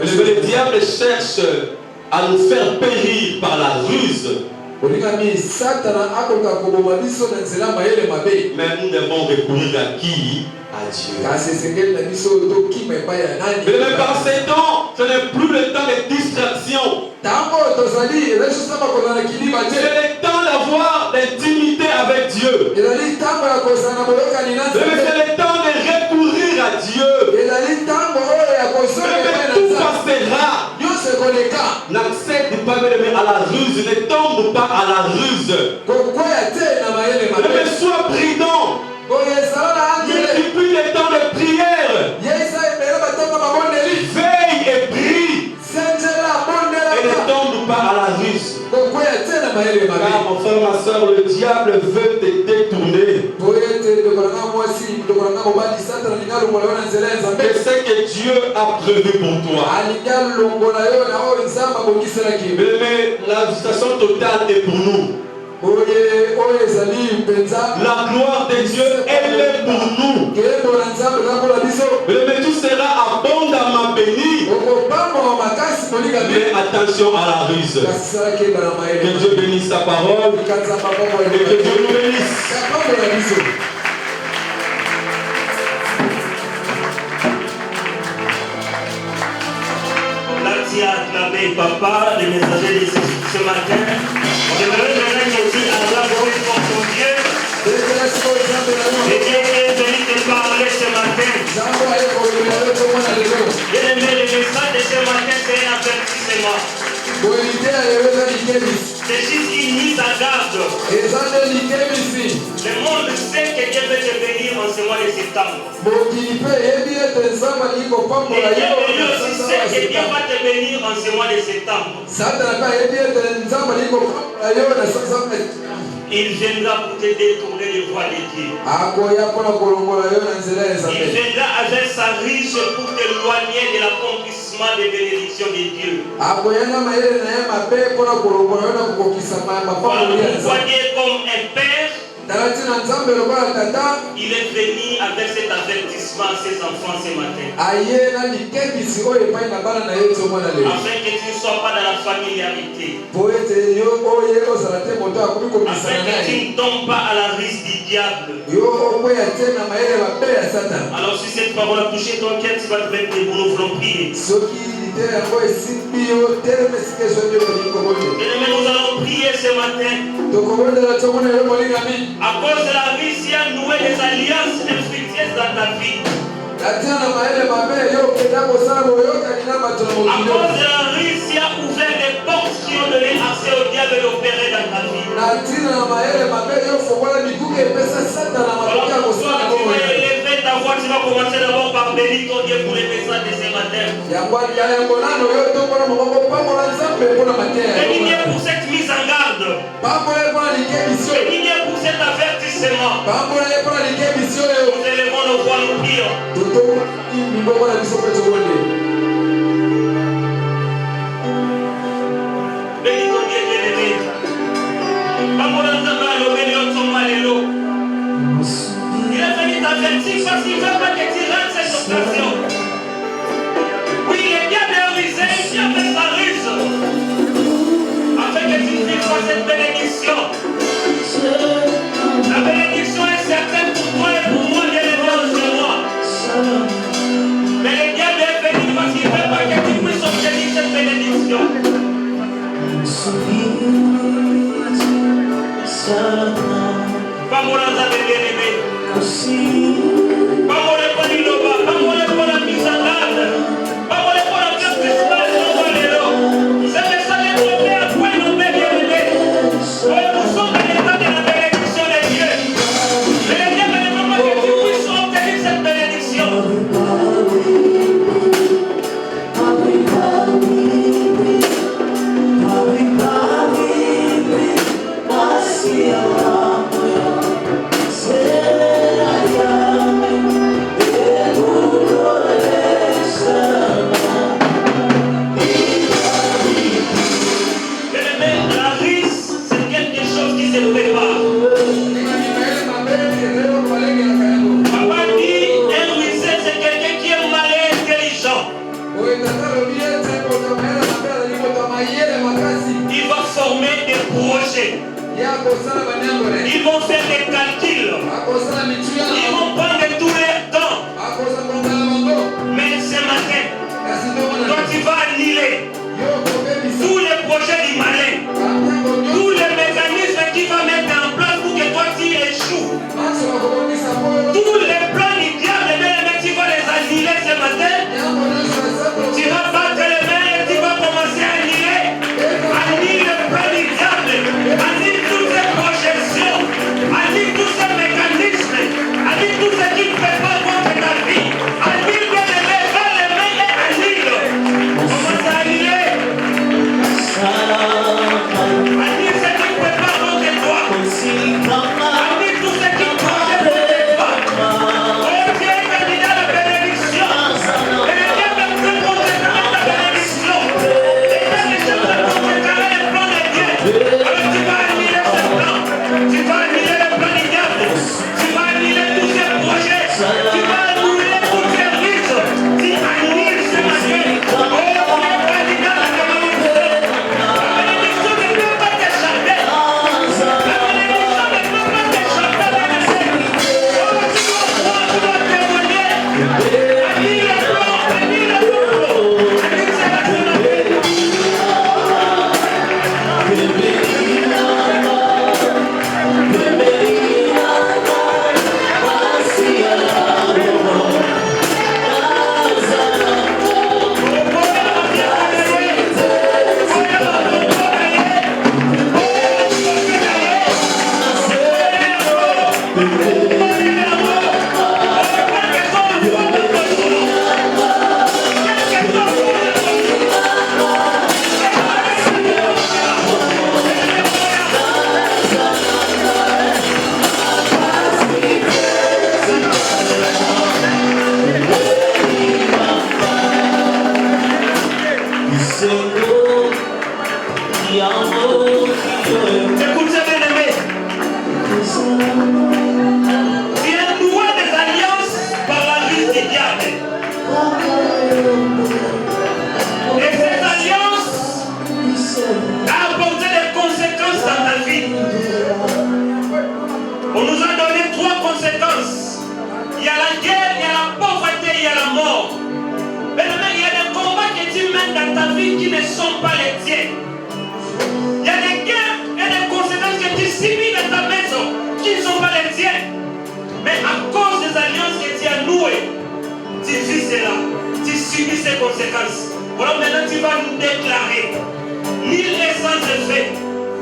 Le diable cherche à nous faire périr par la ruse. Mais nous devons recourir à qui? À Dieu. Mais par ces temps, ce n'est plus le temps de distraction. C'est le temps d'avoir l'intimité avec Dieu. C'est le temps de recourir à Dieu. Mais tout passera. N'accède pas à la ruse, ne tombe pas à la ruse. Mais sois prudent. Multiplie les temps de prière. Veille et prie. Et ne tombe pas à la ruse. Car mon frère, ma soeur, le diable veut te détourner. Mais c'est que Dieu a prévu pour toi. Mais la visitation totale est pour nous. La gloire de Dieu, elle est pour nous. Mais tout sera abondamment béni. Mais attention à la ruse. Que Dieu bénisse sa parole. Et que Dieu nous bénisse. Merci à acclamer Papa, le messager de ce matin. On aimerait maintenant que Dieu Allah glorifie pour ton Dieu. Et Dieu est venu te parler ce matin. Bien aimé, le message de ce matin, c'est un avertissement. C'est juste une mise en garde. Le monde sait que Dieu veut te bénir en ce mois de septembre. Et Dieu aussi sait que Dieu va te bénir en ce mois de septembre. Il viendra pour te détourner les voies de Dieu. Il viendra avec sa riche pour t'éloigner de l'accomplissement des bénédictions de Dieu. Pourquoi Dieu comme un père, il est venu avec cet avertissement à ses enfants ce matin. Afin que tu ne sois pas dans la familiarité. Afin que tu ne tombes pas à la risque du diable. Alors si cette parole a touché ton cœur, tu vas te mettre debout, nous voulons prier. Et nous allons prier ce matin. À cause de la risque, il y a noué des alliances infructueuses dans ta vie. À cause de la risque, il a ouvert des portes qui ont donné accès au diable et opéré dans ta vie. Alors toi, tu vas élever ta voix, tu vas commencer d'abord par bénir ton Dieu pour les messages de ce matin. Bénis Dieu pour cette mise en garde. Bénis Dieu pour cet avertissement. Nous élevons nos voix, nous prions. Bénis ton Dieu bien-aimé. Il est venu t'avertir parce qu'il ne veut pas que tu rates cette occasion. Oui, le diable est rusé ici avec sa ruse. Afin que tu puisses voir cette bénédiction. La bénédiction est certaine pour toi et pour moi, bien aimé en ce mois. Mais le diable est venu parce qu'il ne veut pas que tu puisses obtenir cette bénédiction. Vamos a dar bien-aimé. Vamos a poner lo va, vamos a poner la mise en garde. Vamos a poner la festival de Valero. C'est le seul problème à quoi nous met bien-aimé. Nous sommes dans l'état de la bénédiction de Dieu. Mais le diable ne veut pas que tu puisses obtenir cette bénédiction. Será Ils vont faire des calculs. Ils vont prendre tout leur temps. Mais ce matin, toi tu vas annuler tous les projets du malin, tous les mécanismes qu'il va mettre en place pour que toi tu échoues. Tous les plans du diable, tu vas les annuler ce matin. Tu vas battre les mains et tu vas commencer à annuler. Annule le plan du diable. Annule toutes ces projections. Annule tous ces mécanismes. Annule tout ce qui ne fait pas contre ta vie. Annule bien les mains, va les mains et annule. Commence à annuler. Annule ce qui ne fait pas contre toi. Annule tout ce qui ne projette contre toi. Oh Dieu est candidat à la bénédiction. Et le diable peut contrecarrer ta bénédiction. Et quand les gens veulent contrecarrer les plans de Dieu, alors tu vas annuler ce plan. Tu vas annuler le plan du diable. Tu vas annuler tous ces projets. Tu vas annuler tous ces risques. Tu annules ce matin. Oh Dieu est candidat à la bénédiction. La bénédiction ne peut pas t'échapper. La bénédiction ne peut pas t'échapper. Oh, tu dois croire, tu dois témoigner. Annule le plan, annule le plan. Annule ce matin. Écoutez bien aimé, tu es noué des alliances par la vie du diable. Et cette alliance a apporté des conséquences dans ta vie. On nous a donné 3 conséquences. Il y a la guerre, il y a la pauvreté, il y a la mort. Mais il y a des combats que tu mènes dans ta vie qui ne sont pas les tiens. Il y a des guerres et des conséquences que tu subis dans ta maison qui ne sont pas les tiens. Mais à cause des alliances que tu as nouées, tu vis cela, tu subis ces conséquences. Voilà, maintenant tu vas nous déclarer, nul est sans effet,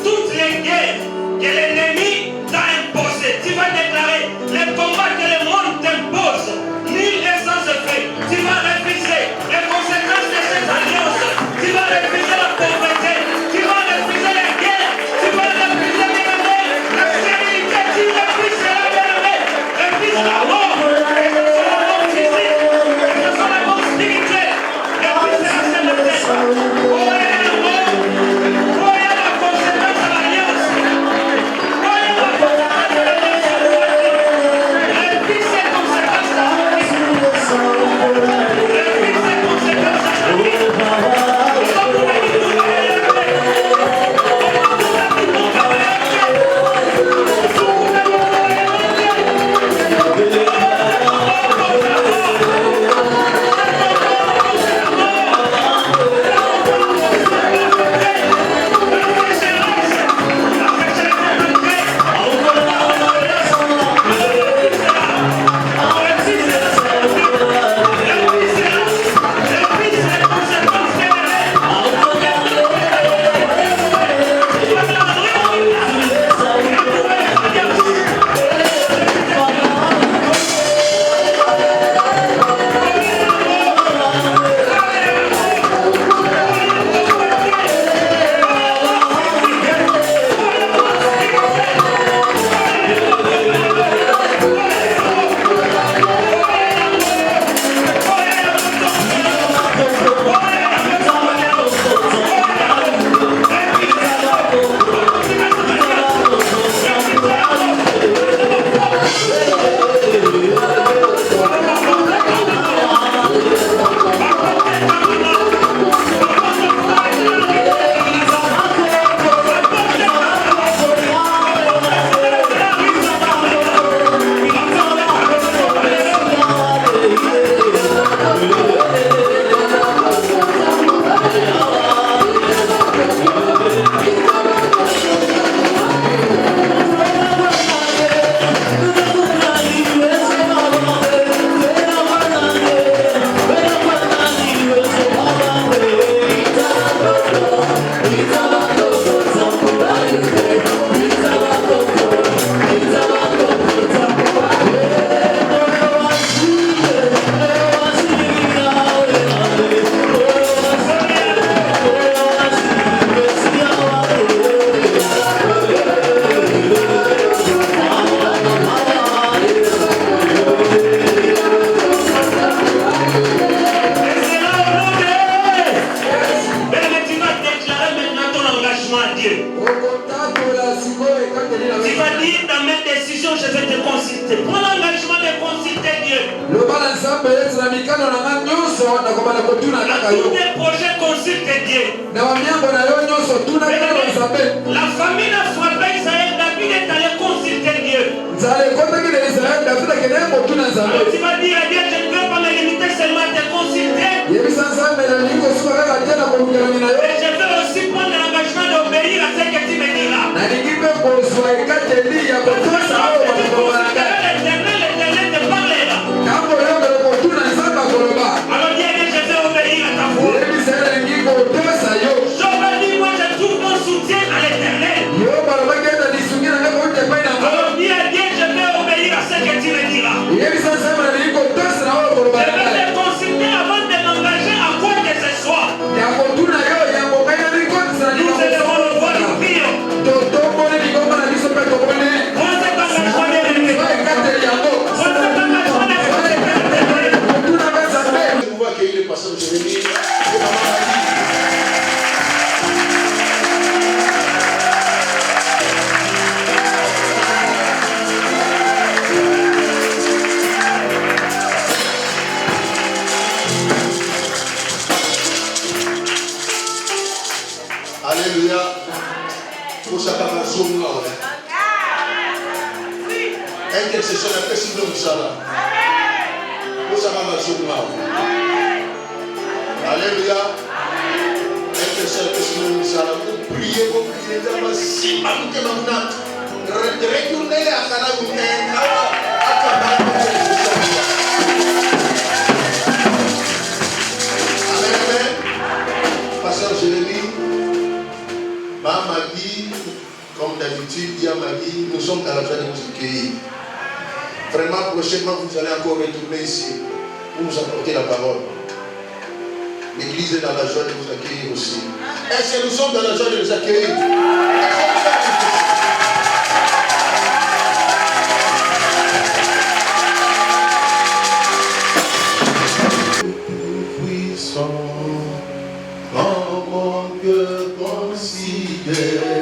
toutes les guerres que l'ennemi t'a imposées. Tu vas déclarer les combats que le monde t'impose, nul est sans effet. Tu vas refuser les conséquences de ces alliances. Tu vas refuser la pauvreté. Tu vas refuser la guerre. Tu vas refuser la stérilité. Tu refuses la guerre. Refuse la mort. Et ce soit la mort physique. Et ce soit la mort spirituelle. Refuse la sainteté. Oh, il y a la mort. Oh, il y a la conséquence de l'alliance. Oh, il y a la conséquence de l'alliance. Tu vas dire dans mes décisions, je vais te consulter. Prends l'engagement de consulter Dieu. Tous tes projets consultent Dieu. La famine a frappé Israël, David est allé consulter Dieu. Alors tu vas dire à Dieu, je ne veux pas me limiter seulement à te consulter. Et je veux aussi prendre l'engagement d'obéir à ce que tu me diras. L'éternel te parlera. Alors Dieu, je vais obéir à ta voix. Je vais dire, moi je trouve mon soutien à l'éternel. Alors Dieu, je vais obéir à ce que tu me diras. Je vais te consulter avant de m'engager à quoi que ce soit. Nous allons le voir, nous prions. Vous pouvez accueillir le pasteur Jérémie. Alléluia. Pour chacun un zoom là. Intercession, la personne de Moussala. Pour chacun un zoom là. Alléluia. Intercession, la personne de Moussala. Vous priez. Si vous retournez à Kanagoumé. Amen. Pasteur Jérémie. Magui, comme d'habitude, dit à Magui, nous sommes dans la joie de vous accueillir. Vraiment, prochainement, vous allez encore retourner ici pour nous apporter la parole. L'église est dans la joie de vous accueillir aussi. Est-ce que nous sommes dans la joie de vous accueillir? Puissant, comme mon cœur considère.